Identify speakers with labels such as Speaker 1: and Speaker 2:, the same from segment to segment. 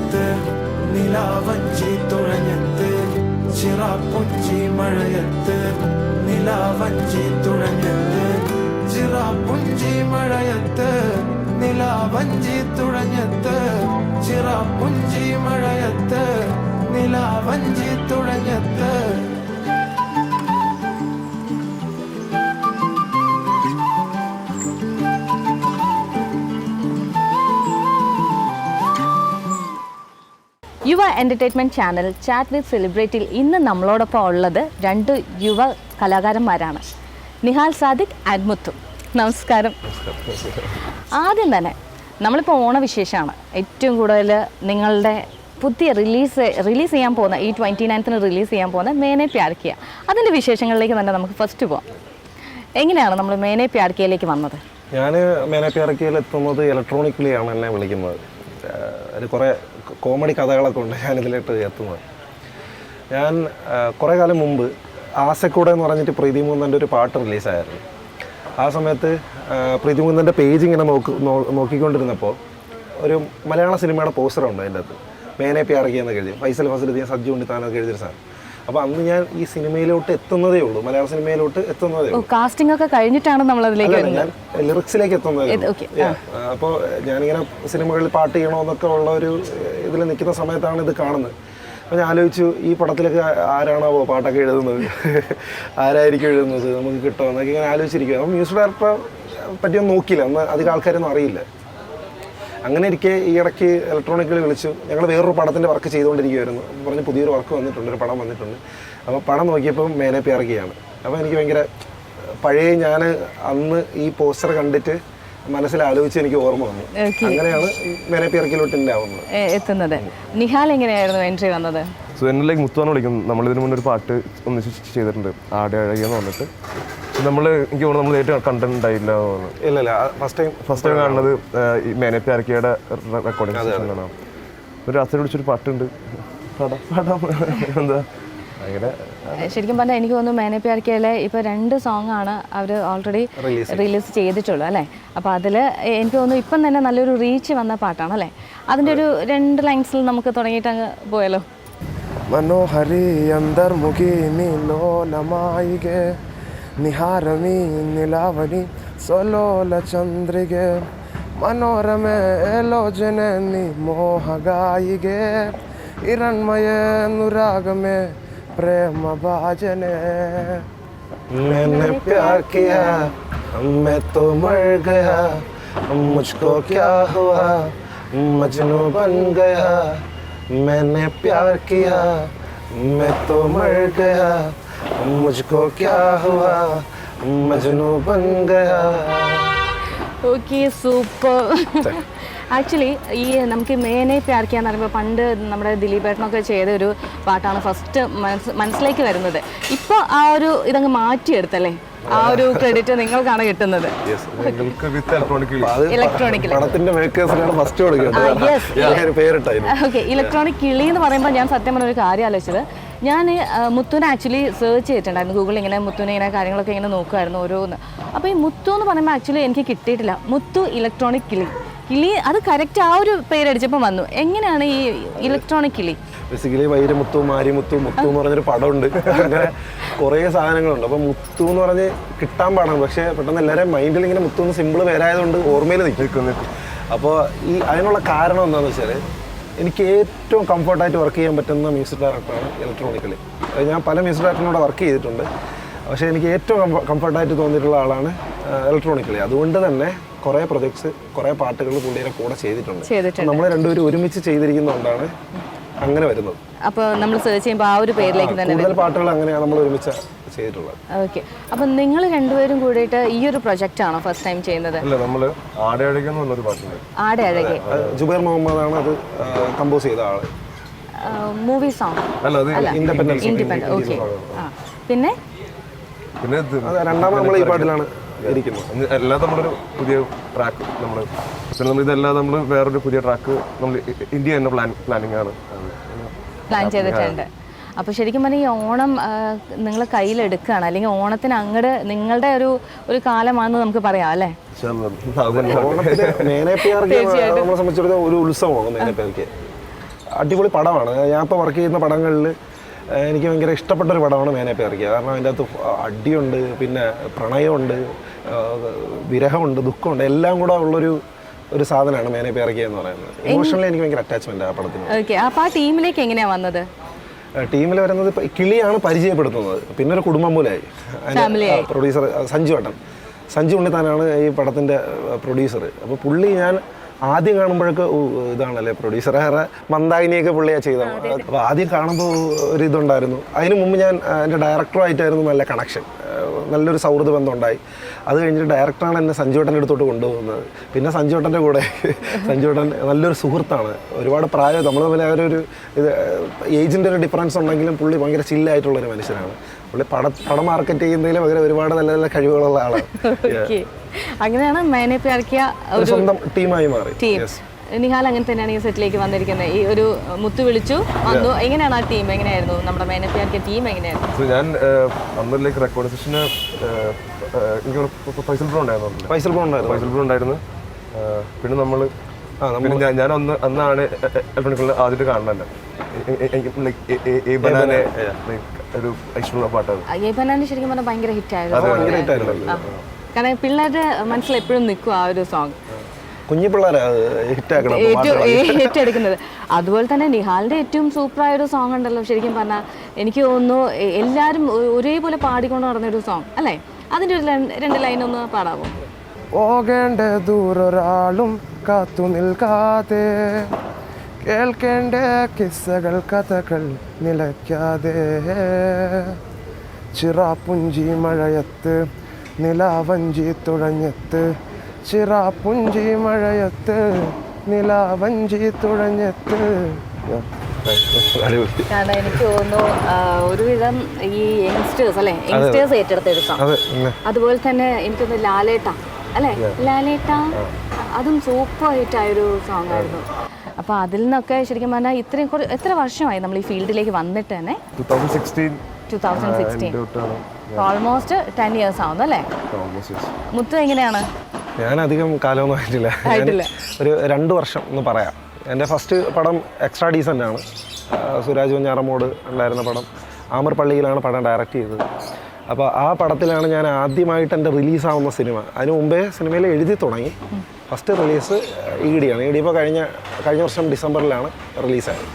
Speaker 1: മഴയത്ത് നിലാവഞ്ചി തുഴഞ്ഞെത്ത് ചിറാപ്പുഞ്ചി മഴയത്ത് നിലാവഞ്ചി തുഴഞ്ഞെത്ത് ചിറാപ്പുഞ്ചി മഴയത്ത് നിലാവഞ്ചി തുഴഞ്ഞെത്ത് ചിറാപ്പുഞ്ചി മഴയത്ത് നിലാവഞ്ചി തുഴഞ്ഞെത്ത്.
Speaker 2: യുവ എൻ്റർടൈൻമെൻറ്റ് ചാനൽ ചാറ്റ് വിത്ത് സെലിബ്രിറ്റിയിൽ ഇന്ന് നമ്മളോടൊപ്പം ഉള്ളത് രണ്ട് യുവ കലാകാരന്മാരാണ്, നിഹാൽ സാദിഖ് ആൻഡ് മുത്തു. നമസ്കാരം. ആദ്യം തന്നെ നമ്മളിപ്പോൾ ഓണവിശേഷമാണ്. ഏറ്റവും കൂടുതൽ നിങ്ങളുടെ പുതിയ റിലീസ് ചെയ്യാൻ പോകുന്ന ഈ 29th റിലീസ് ചെയ്യാൻ പോകുന്ന മേനെ പ്യാർ കിയ, അതിൻ്റെ വിശേഷങ്ങളിലേക്ക് തന്നെ നമുക്ക് ഫസ്റ്റ് പോകാം. എങ്ങനെയാണ് നമ്മൾ മേനെ പ്യാർ കിയയിലേക്ക് വന്നത്?
Speaker 3: ഞാൻ മേനെ പ്യാർ കിയയിൽ എത്തുന്നത് ഇലക്ട്രോണിക്കലിയാണ് എന്നെ വിളിക്കുന്നത്. ഒരു കുറേ കോമഡി കഥകളൊക്കെ ഉണ്ട് ഞാനിതിലോട്ട് എത്തുന്നത്. ഞാൻ കുറേ കാലം മുമ്പ് ആസക്കൂടെ എന്ന് പറഞ്ഞിട്ട് പ്രീതി മുകുന്ദൻ്റെ ഒരു പാട്ട് റിലീസായിരുന്നു. ആ സമയത്ത് പ്രീതി മുകുന്ദൻ്റെ പേജ് ഇങ്ങനെ നോക്കിക്കൊണ്ടിരുന്നപ്പോൾ ഒരു മലയാള സിനിമയുടെ പോസ്റ്ററുണ്ട് അതിൻ്റെ അകത്ത്, മേനെ പ്യാർ കിയ എന്നൊക്കെ എഴുതി, ഫൈസൽ ഫസലുദ്ദീൻ സജ്ജു ഉണ്ണിത്താനൊക്കെ എഴുതിയൊരു സാധനം. അപ്പോൾ അന്ന് ഞാൻ ഈ സിനിമയിലോട്ട് എത്തുന്നതേ ഉള്ളൂ, മലയാള സിനിമയിലോട്ട് എത്തുന്നതേ ഉള്ളൂ.
Speaker 2: കാസ്റ്റിംഗ് ഒക്കെ കഴിഞ്ഞിട്ടാണ് നമ്മൾ അതിലേക്ക്
Speaker 3: ഞാൻ ലിറിക്സിലേക്ക് എത്തുന്നതേ ഉള്ളൂ. അപ്പോൾ ഞാനിങ്ങനെ സിനിമകളിൽ പാട്ട് ചെയ്യണമെന്നൊക്കെ ഉള്ള ഒരു ഇതിൽ നിൽക്കുന്ന സമയത്താണ് ഇത് കാണുന്നത്. അപ്പോൾ ഞാൻ ആലോചിച്ചു, ഈ പടത്തിലൊക്കെ ആരാണോ പാട്ടൊക്കെ എഴുതുന്നത്, ആരായിരിക്കും എഴുതുന്നത്, നമുക്ക് കിട്ടുമോ എന്നൊക്കെ ഇങ്ങനെ ആലോചിച്ചിരിക്കുക. അപ്പോൾ മ്യൂസിക് ഡയറക്ടറെ പറ്റിയൊന്നും നോക്കിയില്ല, അന്ന് അധികം ആൾക്കാരൊന്നും അറിയില്ല. അങ്ങനെ ഇരിക്കെ ഈ ഇടയ്ക്ക് ഇലക്ട്രോണിക്കലി വിളിച്ചു. ഞങ്ങൾ വേറൊരു പടത്തിൻ്റെ വർക്ക് ചെയ്തുകൊണ്ടിരിക്കുമായിരുന്നു. പറഞ്ഞ് പുതിയൊരു വർക്ക് വന്നിട്ടുണ്ട്, ഒരു പടം വന്നിട്ടുണ്ട്. അപ്പോൾ പടം നോക്കിയപ്പോൾ മേനെ പ്യാർ കിയാണ്. അപ്പോൾ എനിക്ക് ഭയങ്കര പഴയ ഞാൻ അന്ന് ഈ പോസ്റ്റർ കണ്ടിട്ട് മനസ്സിൽ ആലോചിച്ച് എനിക്ക് ഓർമ്മ വന്നു. അങ്ങനെയാണ് മേനെ പ്യാർ കിയിലോട്ട് എത്തുന്നത്.
Speaker 2: നിഹാൽ എങ്ങനെയായിരുന്നു എൻട്രി വന്നത്?
Speaker 4: സോ എന്നിലേക്ക് മുത്തുവാന്ന് വിളിക്കും. നമ്മളിതിന് മുന്നേ ഒരു പാട്ട് ഒന്നിച്ച് ചെയ്തിട്ടുണ്ട്, ആടെ അഴകിയെന്ന് പറഞ്ഞിട്ട്. നമ്മൾ എനിക്ക് തോന്നുന്നു നമ്മൾ ഏറ്റവും കണ്ടന്റ് ഉണ്ടായില്ല.
Speaker 3: ഇല്ല, ഫസ്റ്റ് ടൈം
Speaker 4: കാണുന്നത് ഈ മേനെ പ്യാർ കിയയുടെ റെക്കോർഡിംഗ് സെഷനിലാണ്. ഒരു രാത്രി വിളിച്ചൊരു പാട്ടുണ്ട്, എന്താ
Speaker 2: ശരിക്കും പറഞ്ഞാൽ എനിക്ക് തോന്നുന്നു മേനെ പ്യാർ കിയയിലെ ഇപ്പോൾ 2 സോങ്ങാണ് അവർ ഓൾറെഡി റിലീസ് ചെയ്തിട്ടുള്ളൂ അല്ലേ? അപ്പോൾ അതിൽ എനിക്ക് തോന്നുന്നു ഇപ്പം തന്നെ നല്ലൊരു റീച്ച് വന്ന പാട്ടാണ് അല്ലേ? അതിൻ്റെ ഒരു 2 ലൈൻസിൽ നമുക്ക് തുടങ്ങിയിട്ട് അങ്ങ് പോയാലോ?
Speaker 4: മനോഹരി അന്തർമുഖി നീലോലമായികെ നിഹാരമി നിലാവനി സോലോല ചന്ദ്രികെ മനോരമೆ ಲೋಚನೆ ನಿ ಮೋಹಗಾಯಿಗೆ ಹಿರಣ್ಮಯ ನುರಾಗಮೆ प्रेम बाजने.
Speaker 3: मैंने प्यार किया मैं तो मर गया, मुझको क्या हुआ मजनू बन गया. मैंने प्यार किया मैं तो मर गया, मुझको क्या हुआ मजनू बन गया.
Speaker 2: Okay, super. ആക്ച്വലി ഈ നമുക്ക് മേനെ പ്യാർ കിയ എന്ന് പറയുമ്പോൾ പണ്ട് നമ്മുടെ ദിലീപേട്ടനൊക്കെ ചെയ്ത ഒരു പാട്ടാണ് ഫസ്റ്റ് മനസ്സിലേക്ക് വരുന്നത്. ഇപ്പോൾ ആ ഒരു ഇതങ്ങ് മാറ്റിയെടുത്തല്ലേ, ആ ഒരു ക്രെഡിറ്റ് നിങ്ങൾക്കാണ് കിട്ടുന്നത്. ഓക്കെ, ഇലക്ട്രോണിക് കിളി എന്ന് പറയുമ്പോൾ ഞാൻ സത്യം പറഞ്ഞ ഒരു കാര്യം ആലോചിച്ചത്, ഞാൻ മുത്തുവിനെ ആക്ച്വലി സെർച്ച് ചെയ്തിട്ടുണ്ടായിരുന്നു ഗൂഗിളിൽ. ഇങ്ങനെ മുത്തുവിനെ ഇങ്ങനെ കാര്യങ്ങളൊക്കെ ഇങ്ങനെ നോക്കുമായിരുന്നു ഓരോന്ന്. അപ്പോൾ ഈ മുത്തു എന്ന് പറയുമ്പോൾ ആക്ച്വലി എനിക്ക് കിട്ടിയിട്ടില്ല. മുത്തു ഇലക്ട്രോണിക് കിളി അത് കറക്റ്റ് ആ ഒരു പേരടിച്ചപ്പോൾ വന്നു. എങ്ങനെയാണ് ഈ ഇലക്ട്രോണിക് കിളി?
Speaker 3: ബേസിക്കലി വൈരമുത്തു, മാരിമുത്തു, മുത്തു എന്ന് പറഞ്ഞൊരു പടമുണ്ട്. അങ്ങനെ കുറേ സാധനങ്ങളുണ്ട്. അപ്പോൾ മുത്തു എന്ന് പറഞ്ഞ് കിട്ടാൻ പാടാണ്, പക്ഷേ പെട്ടെന്ന് എല്ലാവരും മൈൻഡിൽ ഇങ്ങനെ മുത്തു എന്ന് സിമ്പിൾ പേരായതുകൊണ്ട് ഓർമ്മയിൽ നിൽക്കുന്നു. അപ്പോൾ ഈ അതിനുള്ള കാരണം എന്താണെന്ന് വെച്ചാൽ, എനിക്ക് ഏറ്റവും കംഫർട്ടായിട്ട് വർക്ക് ചെയ്യാൻ പറ്റുന്ന മ്യൂസിക് ഡയറക്ടറാണ് ഇലക്ട്രോണിക്കലി. ഞാൻ പല മ്യൂസിക് ഡയറക്ടറിനോട് വർക്ക് ചെയ്തിട്ടുണ്ട്, പക്ഷേ എനിക്ക് ഏറ്റവും കംഫർട്ടായിട്ട് തോന്നിയിട്ടുള്ള ആളാണ് ഇലക്ട്രോണിക്കലി. അതുകൊണ്ട് തന്നെ കുറേ പ്രൊജക്ട്സ്, കുറേ പാട്ടുകൾ പുള്ളിയുടെ കൂടെ ചെയ്തിട്ടുണ്ട്. നമ്മൾ രണ്ടുപേരും ഒരുമിച്ച് ചെയ്തിരിക്കുന്നതുകൊണ്ടാണ് അങ്ങനെ വരുന്നത്.
Speaker 2: അപ്പോൾ നമ്മൾ സെർച്ച് ചെയ്യുമ്പോൾ ആ ഒരു പേരിലേക്ക് തന്നെ
Speaker 3: കൂടുതൽ പാട്ടുകൾ അങ്ങനെയാണ് നമ്മൾ ഒരുമിച്ച് ചെയ്തിട്ടുള്ളത്.
Speaker 2: ഓക്കെ, അപ്പം നിങ്ങൾ രണ്ടുപേരും കൂടിയിട്ട് ഈ ഒരു പ്രൊജക്റ്റ് ആണോ ഫസ്റ്റ് ടൈം ചെയ്യുന്നത്?
Speaker 4: അല്ല, നമ്മൾ ആടെ അഴകി എന്ന് പറഞ്ഞൊരു പാട്ടുണ്ട്.
Speaker 2: ആടെ അഴകി
Speaker 3: ജുബൈർ മുഹമ്മദ് ആണ് അത് കമ്പോസ് ചെയ്ത ആള്.
Speaker 2: മൂവി സോങ്
Speaker 4: അല്ല, അത്
Speaker 2: ഇൻഡിപെൻഡന്റ്. ഓക്കെ, പിന്നെ
Speaker 3: രണ്ടാമത് നമ്മൾ ഈ പാട്ടിലാണ് ഇരിക്കുന്നത്.
Speaker 4: അല്ലാതെ നമ്മളൊരു പുതിയ ട്രാക്ക് പിന്നെ നമ്മൾ ഇതല്ലാതെ നമ്മൾ വേറൊരു പുതിയ ട്രാക്ക് നമ്മൾ ഇന്ത്യ എന്ന പ്ലാനിങ് ആണ്
Speaker 2: പ്ലാൻ ചെയ്തിട്ടുണ്ട്. അപ്പോൾ ശരിക്കും പറഞ്ഞാൽ ഈ ഓണം നിങ്ങൾ കയ്യിലെടുക്കുകയാണ്, അല്ലെങ്കിൽ ഓണത്തിന് അങ്ങോട്ട് നിങ്ങളുടെ ഒരു കാലമാണെന്ന് നമുക്ക് പറയാം അല്ലേ?
Speaker 3: ഓണത്തിന് മേനെ പ്യാർ കിയ നമ്മളെ സംബന്ധിച്ചിടത്തോളം ഒരു ഉത്സവമാണ് മേനെ പ്യാർ കിയ. അടിപൊളി പടമാണ്. ഞാൻ ഇപ്പോൾ വർക്ക് ചെയ്യുന്ന പടങ്ങളിൽ എനിക്ക് ഭയങ്കര ഇഷ്ടപ്പെട്ട ഒരു പടമാണ് മേനെ പേ ഇറക്കിയത്. കാരണം അതിൻ്റെ അകത്ത് അടിയുണ്ട്, പിന്നെ പ്രണയമുണ്ട്, വിരഹമുണ്ട്, ദുഃഖമുണ്ട്, എല്ലാം കൂടെ ഒരു സാധനമാണ് മേനെ പേ ഇറക്കിയ എന്ന് പറയുന്നത്. ഇമോഷണലി എനിക്ക് ഭയങ്കര അറ്റാച്ച്മെന്റ് ആ പടത്തിന്.
Speaker 2: ഓക്കെ, അപ്പോൾ ആ ടീമിലേക്ക് എങ്ങനെയാണ് വന്നത്?
Speaker 3: ടീമിൽ വരുന്നത് കിളിയാണ് പരിചയപ്പെടുത്തുന്നത്, പിന്നെ ഒരു കുടുംബം പോലെയായി. പ്രൊഡ്യൂസർ സഞ്ജു ഉണ്ണിത്താനാണ് ഈ പടത്തിൻ്റെ പ്രൊഡ്യൂസർ. അപ്പോൾ പുള്ളി ഞാൻ ആദ്യം കാണുമ്പോഴൊക്കെ ഇതാണല്ലേ പ്രൊഡ്യൂസർ, വേറെ മന്ദാകിനിയൊക്കെ പുള്ളിയാണ് ചെയ്തത്. അപ്പോൾ ആദ്യം കാണുമ്പോൾ ഒരു ഇതുണ്ടായിരുന്നു. അതിന് മുമ്പ് ഞാൻ എൻ്റെ ഡയറക്ടറുമായിട്ടായിരുന്നു നല്ല കണക്ഷൻ, നല്ലൊരു സൗഹൃദ ബന്ധം ഉണ്ടായി. അത് കഴിഞ്ഞിട്ട് ഡയറക്ടറാണ് എന്നെ സഞ്ജുവേട്ടൻ്റെ അടുത്തോട്ട് കൊണ്ടുപോകുന്നത്. പിന്നെ സഞ്ജുവേട്ടൻ്റെ കൂടെ സഞ്ജുവേട്ടൻ നല്ലൊരു സുഹൃത്താണ്, ഒരുപാട് പ്രായം നമ്മൾ തമ്മിൽ ഒരു ഏജിൻ്റെ ഒരു ഡിഫറൻസ് ഉണ്ടെങ്കിലും പുള്ളി ഭയങ്കര ചില്ലായിട്ടുള്ളൊരു മനുഷ്യനാണ്. പുള്ളി പടം മാർക്കറ്റ് ചെയ്യുന്നതിലും അങ്ങനെ ഒരുപാട് നല്ല നല്ല കഴിവുകളുള്ള ആളാണ്.
Speaker 2: അങ്ങനെയാണ് മേനെ പേ ഇറക്കിയ ഒരു
Speaker 3: സ്വന്തം ടീമായി മാറി.
Speaker 2: നിഹാൽ അങ്ങനെ തന്നെയാണ് ഈ സെറ്റിലേക്ക് വന്നിരിക്കുന്നത്. ഈ ഒരു മുത്തു വിളിച്ചു വന്നു. എങ്ങനെയാണ് ആ ടീം, എങ്ങനെയായിരുന്നു നമ്മുടെ മേനെ പേ ഇറക്കിയ ടീം എങ്ങനെയായിരുന്നു?
Speaker 4: ഞാൻ അന്നേരത്തേക്ക് റെക്കോർഡ് സെഷന് ഫൈസൽ ബ്രോ ഉണ്ടായിരുന്നു. പിന്നെ നമ്മൾ ഞാൻ അന്നാണ് ആദ്യമായിട്ട് കാണുന്നത്. ഒരു ഇഷ്ടമുള്ള പാട്ടാണ്.
Speaker 2: ശരിക്കും പറഞ്ഞാൽ ഭയങ്കര ഹിറ്റായിരുന്നു. കാരണം പിള്ളേരുടെ മനസ്സിൽ എപ്പോഴും നിൽക്കും ആ ഒരു സോങ്,
Speaker 3: കുഞ്ഞു പിള്ളേരെ
Speaker 2: ഏറ്റെടുക്കുന്നത്. അതുപോലെ തന്നെ നിഹാലിന്റെ ഏറ്റവും സൂപ്പറായ ഒരു സോങ് ഉണ്ടല്ലോ, ശരിക്കും പറഞ്ഞാൽ എനിക്ക് തോന്നുന്നു എല്ലാവരും ഒരേപോലെ പാടിക്കൊണ്ട് നടന്നൊരു സോങ് അല്ലേ? അതിൻ്റെ ഒരു 2 ലൈൻ ഒന്ന് പാടാമോ?
Speaker 4: പോകേണ്ട ദൂരൊരാളും കാത്തു നിൽക്കാതെ, കേൾക്കേണ്ട കിസ്സകൾ കഥകൾ നിലയ്ക്കാതെ, ചിറാപ്പുഞ്ചി മഴയത്ത് നിലാവഞ്ചി തുഴഞ്ഞെത്ത്, ചിറാപ്പുഞ്ചി മഴയത്ത് നിലാവഞ്ചി തുഴഞ്ഞെത്ത്.
Speaker 2: കാരണം എനിക്ക് തോന്നുന്നു ഒരുവിധം ഈ യങ്സ്റ്റേഴ്സ് ഏറ്റെടുത്തൊരു സോങ്. അതുപോലെ തന്നെ എനിക്കൊന്ന് ലാലേട്ട അല്ലേ, ലാലേട്ട അതും സൂപ്പർ ഹിറ്റായൊരു സോങ് ആയിരുന്നു. അപ്പോൾ അതിൽ നിന്നൊക്കെ ശരിക്കും പറഞ്ഞാൽ എത്ര വർഷമായി നമ്മൾ ഈ ഫീൽഡിലേക്ക് വന്നിട്ട് തന്നെ? 2016 ഓൾമോസ്റ്റ് 10 ഇയേഴ്സ് ആവുന്നു അല്ലേ? മുത്തു എങ്ങനെയാണ്?
Speaker 3: ഞാൻ അധികം കാലമൊന്നും ആയിട്ടില്ല, ഒരു 2 വർഷം എന്ന് പറയാം. എൻ്റെ ഫസ്റ്റ് പടം എക്സ്ട്രാ ഡീസൻ്റ് ആണ്. സുരാജ് വെഞ്ഞാറമ്മോട് ഉണ്ടായിരുന്ന പടം. ആമർ പള്ളിയിലാണ് പടം ഡയറക്റ്റ് ചെയ്തത്. അപ്പോൾ ആ പടത്തിലാണ് ഞാൻ ആദ്യമായിട്ട് എൻ്റെ റിലീസാവുന്ന സിനിമ. അതിന് മുമ്പേ സിനിമയിൽ എഴുതി തുടങ്ങി. First release ഈടിയാണ്. ഈടി ഇപ്പോൾ കഴിഞ്ഞ വർഷം ഡിസംബറിലാണ് റിലീസായത്.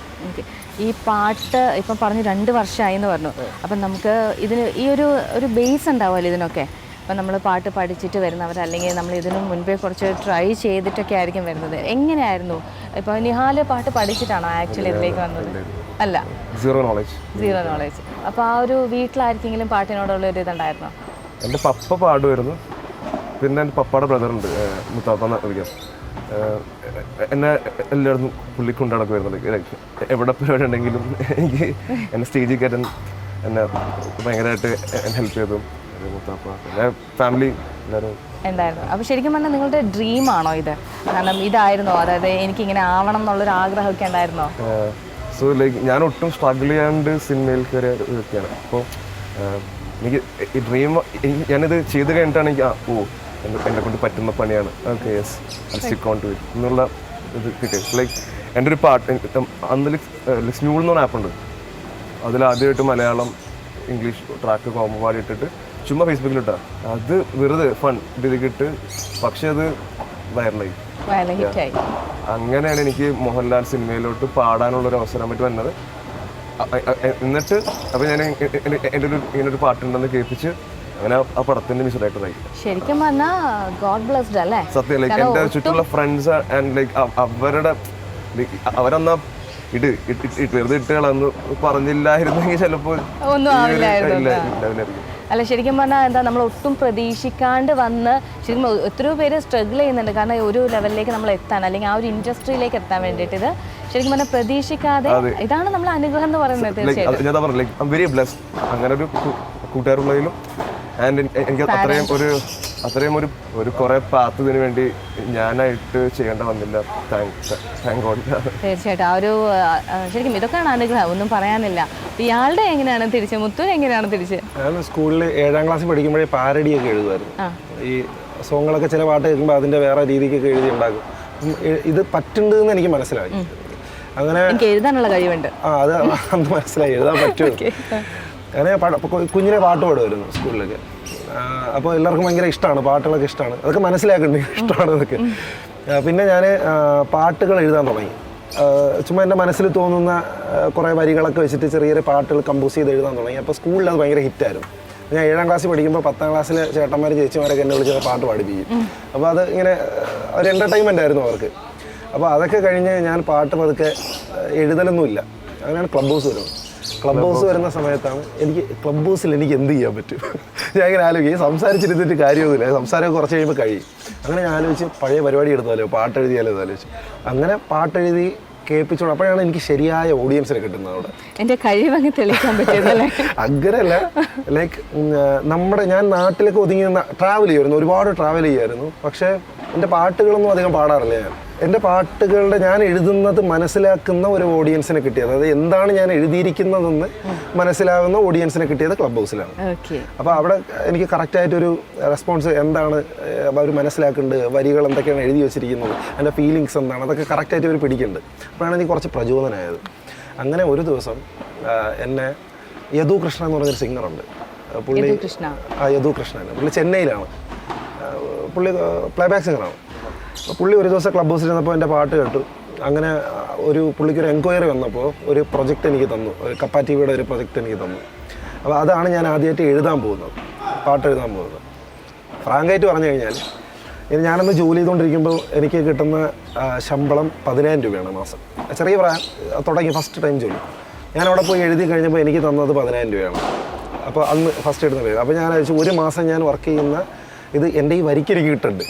Speaker 2: ഈ പാട്ട് ഇപ്പം പറഞ്ഞു 2 വർഷമായി എന്ന് പറഞ്ഞു. അപ്പം നമുക്ക് ഇതിന് ഈ ഒരു ബേസ് ഉണ്ടാവുമല്ലോ ഇതിനൊക്കെ. അപ്പം നമ്മൾ പാട്ട് പഠിച്ചിട്ട് വരുന്നവർ, അല്ലെങ്കിൽ നമ്മൾ ഇതിനു മുൻപേ കുറച്ച് ട്രൈ ചെയ്തിട്ടൊക്കെ ആയിരിക്കും വരുന്നത്. എങ്ങനെയായിരുന്നു? ഇപ്പോൾ നിഹാൽ പാട്ട് പഠിച്ചിട്ടാണോ ആക്ച്വലി ഇതിലേക്ക് വന്നത്? അല്ല,
Speaker 4: സീറോ നോളേജ്.
Speaker 2: അപ്പോൾ ആ ഒരു വീട്ടിലായിരിക്കെങ്കിലും പാട്ടിനോടുള്ള ഒരു ഇതുണ്ടായിരുന്നോ?
Speaker 4: എൻ്റെ പപ്പ പാടുമായിരുന്നു. പിന്നെ എൻ്റെ പപ്പയുടെ ബ്രദറുണ്ട് മുത്താപ്പ അറിയാം. എന്നെ എല്ലായിടത്തും പുള്ളിക്ക് കൊണ്ട് നടക്കുമായിരുന്നു. എവിടെ പരിപാടി ഉണ്ടെങ്കിലും എനിക്ക് എന്നെ സ്റ്റേജിൽ കയറ്റാൻ എന്നെ ഭയങ്കരമായിട്ട് ഹെൽപ്പ് ചെയ്തു മുത്താപ്പ. പിന്നെ ഫാമിലി എല്ലാവരും
Speaker 2: ഉണ്ടായിരുന്നു. അപ്പോൾ ശരിക്കും പറഞ്ഞാൽ നിങ്ങളുടെ ഡ്രീം ആണോ ഇത്? കാരണം ഇതായിരുന്നോ, അതായത് എനിക്കിങ്ങനെ ആവണം എന്നുള്ളൊരു ആഗ്രഹമൊക്കെ ഉണ്ടായിരുന്നോ?
Speaker 4: സോ ലൈക്ക് ഞാൻ ഒട്ടും സ്ട്രഗിൾ ചെയ്യാണ്ട് സിനിമയിൽ കയറിയ വ്യക്തിയാണ്. അപ്പോൾ എനിക്ക് ഈ ഡ്രീം ഞാനിത് ചെയ്ത് കഴിഞ്ഞിട്ടാണ് എനിക്ക് എന്നെ കൊണ്ട് പറ്റുന്ന പണിയാണ്, okay yes stick on to it എന്നുള്ള ഇത് കിട്ടി. ലൈക്ക് എൻ്റെ ഒരു പാട്ട് അന്ന് സ്മ്യൂൾ എന്ന് പറഞ്ഞ ആപ്പുണ്ട്. അതിലാദ്യമായിട്ട് മലയാളം ഇംഗ്ലീഷ് ട്രാക്ക് കോമ്പോ പാടിയിട്ടിട്ട് ചുമ്മാ ഫേസ്ബുക്കിലിട്ടാ. അത് വെറുതെ ഫൺ ഇതിലിട്ട്, പക്ഷെ അത് വൈറലായി. അങ്ങനെയാണ് എനിക്ക് മോഹൻലാൽ സിനിമയിലോട്ട് പാടാനുള്ളൊരു അവസരം പറ്റി വന്നത്. എന്നിട്ട് അപ്പോൾ ഞാൻ എൻ്റെ ഇങ്ങനൊരു പാട്ടുണ്ടെന്ന് കേൾപ്പിച്ച് അങ്ങനെ ആ പടത്തിന്റെ മ്യൂസിക് ഡയറക്ടറായി.
Speaker 2: ശരിക്കും പറഞ്ഞാൽ ഗോഡ് ബ്ലെസ്ഡ് അല്ലേ?
Speaker 4: സത്യം. ലൈക്ക് എൻ്റെ ചുറ്റുമുള്ള ഫ്രണ്ട്സ് ആൻഡ് ലൈക്ക് അവരെന്നാ വെറുതെ ഇട്ടുകളന്ന് പറഞ്ഞില്ലായിരുന്നെങ്കിൽ ചിലപ്പോൾ
Speaker 2: ഒന്നും അല്ല. ശരിക്കും പറഞ്ഞാൽ എന്താ, നമ്മൾ ഒട്ടും പ്രതീക്ഷിക്കാണ്ട് വന്ന് ശരിക്കും എത്രയോ പേര് സ്ട്രഗിൾ ചെയ്യുന്നുണ്ട്. കാരണം ഒരു ലെവലിലേക്ക് നമ്മൾ എത്താൻ, അല്ലെങ്കിൽ ആ ഒരു ഇൻഡസ്ട്രിയിലേക്ക് എത്താൻ വേണ്ടിയിട്ട് ഇത് ശരിക്കും പറഞ്ഞാൽ പ്രതീക്ഷിക്കാതെ, ഇതാണ് നമ്മൾ അനുഗ്രഹം എന്ന് പറയുന്നത്.
Speaker 4: തീർച്ചയായിട്ടും ഞാൻ പറഞ്ഞു, like I am very blessed. അങ്ങനെ ഒരു കൂട്ടുകാരുള്ളതിലും ആൻഡ് എനിക്ക് അത്രയും ഒരു കുറേ പാത്ത് ഇതിന് വേണ്ടി ഞാനായിട്ട് ചെയ്യേണ്ട വന്നില്ല. Thank God.
Speaker 2: തീർച്ചയായിട്ടും ആ ഒരു ശരിക്കും ഇതൊക്കെയാണ് അനുഗ്രഹം, ഒന്നും പറയാനില്ല. ഇയാളുടെ എങ്ങനെയാണ് തിരിച്ച്, മുത്തൂർ എങ്ങനെയാണ് തിരിച്ച്?
Speaker 3: ഞാൻ സ്കൂളിൽ 7ാം ക്ലാസ്സിൽ പഠിക്കുമ്പോഴേ പാരഡിയൊക്കെ എഴുതുമായിരുന്നു. ഈ സോങ്ങുകളൊക്കെ ചില പാട്ട് കേൾക്കുമ്പോൾ അതിൻ്റെ വേറെ രീതിക്കൊക്കെ എഴുതി ഉണ്ടാക്കും. ഇത് പറ്റുന്നുണ്ടെന്ന് എനിക്ക് മനസ്സിലായി. അങ്ങനെ
Speaker 2: എനിക്ക് എഴുതാനുള്ള കഴിവുണ്ട്.
Speaker 3: അത് അന്ന് മനസ്സിലായി, എഴുതാൻ പറ്റും. അങ്ങനെ കുഞ്ഞിനെ പാട്ട് പാടുമായിരുന്നു സ്കൂളിലൊക്കെ. അപ്പോൾ എല്ലാവർക്കും ഭയങ്കര ഇഷ്ടമാണ്, പാട്ടുകളൊക്കെ ഇഷ്ടമാണ്, അതൊക്കെ മനസ്സിലാക്കുന്നുണ്ട് ഇഷ്ടമാണ് അതൊക്കെ. പിന്നെ ഞാൻ പാട്ടുകൾ എഴുതാൻ തുടങ്ങി. ചുമ്മാ എൻ്റെ മനസ്സിൽ തോന്നുന്ന കുറേ വരികളൊക്കെ വെച്ചിട്ട് ചെറിയ ചെറിയ പാട്ടുകൾ കമ്പോസ് ചെയ്ത് എഴുതാൻ തുടങ്ങി. അപ്പോൾ സ്കൂളിൽ അത് ഭയങ്കര ഹിറ്റായിരുന്നു. ഞാൻ 7ാം ക്ലാസ്സിൽ പഠിക്കുമ്പോൾ 10ാം ക്ലാസ്സിലെ ചേട്ടന്മാർ ചേച്ചിമാരൊക്കെ എന്നെ വിളിച്ച് പാട്ട് പാടിപ്പിക്കും. അപ്പോൾ അത് ഇങ്ങനെ ഒരു എൻ്റർടൈൻമെൻ്റ് ആയിരുന്നു അവർക്ക്. അപ്പോൾ അതൊക്കെ കഴിഞ്ഞ് ഞാൻ പാട്ട് പതുക്കെ എഴുതലൊന്നുമില്ല. അങ്ങനെയാണ് ക്ലബ് ഹൗസ് വരുന്നത്. ക്ലബ് ഹൗസ് വരുന്ന സമയത്താണ് ക്ലബ് ഹൗസിൽ എനിക്ക് എന്ത് ചെയ്യാൻ പറ്റും. ഞാൻ ഇങ്ങനെ ആലോചിക്കും, സംസാരിച്ചിരുന്നിട്ട് കാര്യമൊന്നുമില്ല, സംസാരം കുറച്ച് കഴിയുമ്പോൾ കഴിയും. അങ്ങനെ ഞാൻ ആലോചിച്ച് പഴയ പരിപാടി എടുത്താലോ, പാട്ടെഴുതിയാലോ എന്ന് ആലോചിച്ചു. അങ്ങനെ പാട്ടെഴുതി കേൾപ്പിച്ചോളൂ. അപ്പോഴാണ് എനിക്ക് ശരിയായ ഓഡിയൻസിനെ കിട്ടുന്നത് അവിടെ.
Speaker 2: എൻ്റെ കഴിവങ്ങ് തെളിയിക്കാൻ പറ്റിയതല്ലേ?
Speaker 3: അങ്ങനെയല്ല, ലൈക്ക് ഞാൻ നാട്ടിലേക്ക് ഒതുങ്ങി ട്രാവൽ ചെയ്യുമായിരുന്നു, ഒരുപാട് ട്രാവൽ ചെയ്യുമായിരുന്നു. പക്ഷേ എൻ്റെ പാട്ടുകളൊന്നും അധികം പാടാറില്ല. എൻ്റെ പാട്ടുകളുടെ ഞാൻ എഴുതുന്നത് മനസ്സിലാക്കുന്ന ഒരു ഓഡിയൻസിനെ കിട്ടിയത്, അതായത് എന്താണ് ഞാൻ എഴുതിയിരിക്കുന്നതെന്ന് മനസ്സിലാകുന്ന ഓഡിയൻസിനെ കിട്ടിയത് ക്ലബ് ഹൗസിലാണ്. അപ്പോൾ അവിടെ എനിക്ക് കറക്റ്റായിട്ടൊരു റെസ്പോൺസ് എന്താണ് അവർ മനസ്സിലാക്കുന്നുണ്ട്, വരികൾ എന്തൊക്കെയാണ് എഴുതി വെച്ചിരിക്കുന്നത്, എൻ്റെ ഫീലിങ്സ് എന്താണ്, അതൊക്കെ കറക്റ്റായിട്ട് അവർ പിടിക്കുന്നുണ്ട്. അപ്പോഴാണ് എനിക്ക് കുറച്ച് പ്രചോദനമായത്. അങ്ങനെ ഒരു ദിവസം എന്നെ യദു കൃഷ്ണ എന്ന് പറഞ്ഞൊരു സിംഗറുണ്ട്, പുള്ളി യദു കൃഷ്ണൻ, പുള്ളി ചെന്നൈയിലാണ്, പുള്ളി പ്ലേബാക്ക് സിംഗറാണ്. അപ്പോൾ പുള്ളി ഒരു ദിവസം ക്ലബ് ഹൗസിൽ ഇരുന്നപ്പോൾ എൻ്റെ പാട്ട് കേട്ടു. അങ്ങനെ പുള്ളിക്കൊരു എൻക്വയറി വന്നപ്പോൾ ഒരു പ്രൊജക്റ്റ് എനിക്ക് തന്നു, ഒരു കപ്പ ടിവിയുടെ ഒരു പ്രൊജക്റ്റ് എനിക്ക് തന്നു. അപ്പോൾ അതാണ് ഞാൻ ആദ്യമായിട്ട് എഴുതാൻ പോകുന്നത്, പാട്ട് എഴുതാൻ പോകുന്നത്. ഫ്രാങ്കായിട്ട് പറഞ്ഞു കഴിഞ്ഞാൽ ഞാനന്ന് ജോലി ചെയ്തുകൊണ്ടിരിക്കുമ്പോൾ എനിക്ക് കിട്ടുന്ന ശമ്പളം 10,000 രൂപയാണ് മാസം. ചെറിയ തുടങ്ങി ഫസ്റ്റ് ടൈം ജോലി. ഞാൻ അവിടെ പോയി എഴുതി കഴിഞ്ഞപ്പോൾ എനിക്ക് തന്നത് 10,000 രൂപയാണ്. അപ്പോൾ അന്ന് ഫസ്റ്റ് എടുത്ത പേര്. അപ്പോൾ ഞാൻ അയച്ചു, ഒരു മാസം ഞാൻ വർക്ക് ചെയ്യുന്ന ഇത് എൻ്റെ ഈ വരിക്ക് എനിക്ക് കിട്ടുന്നുണ്ട്.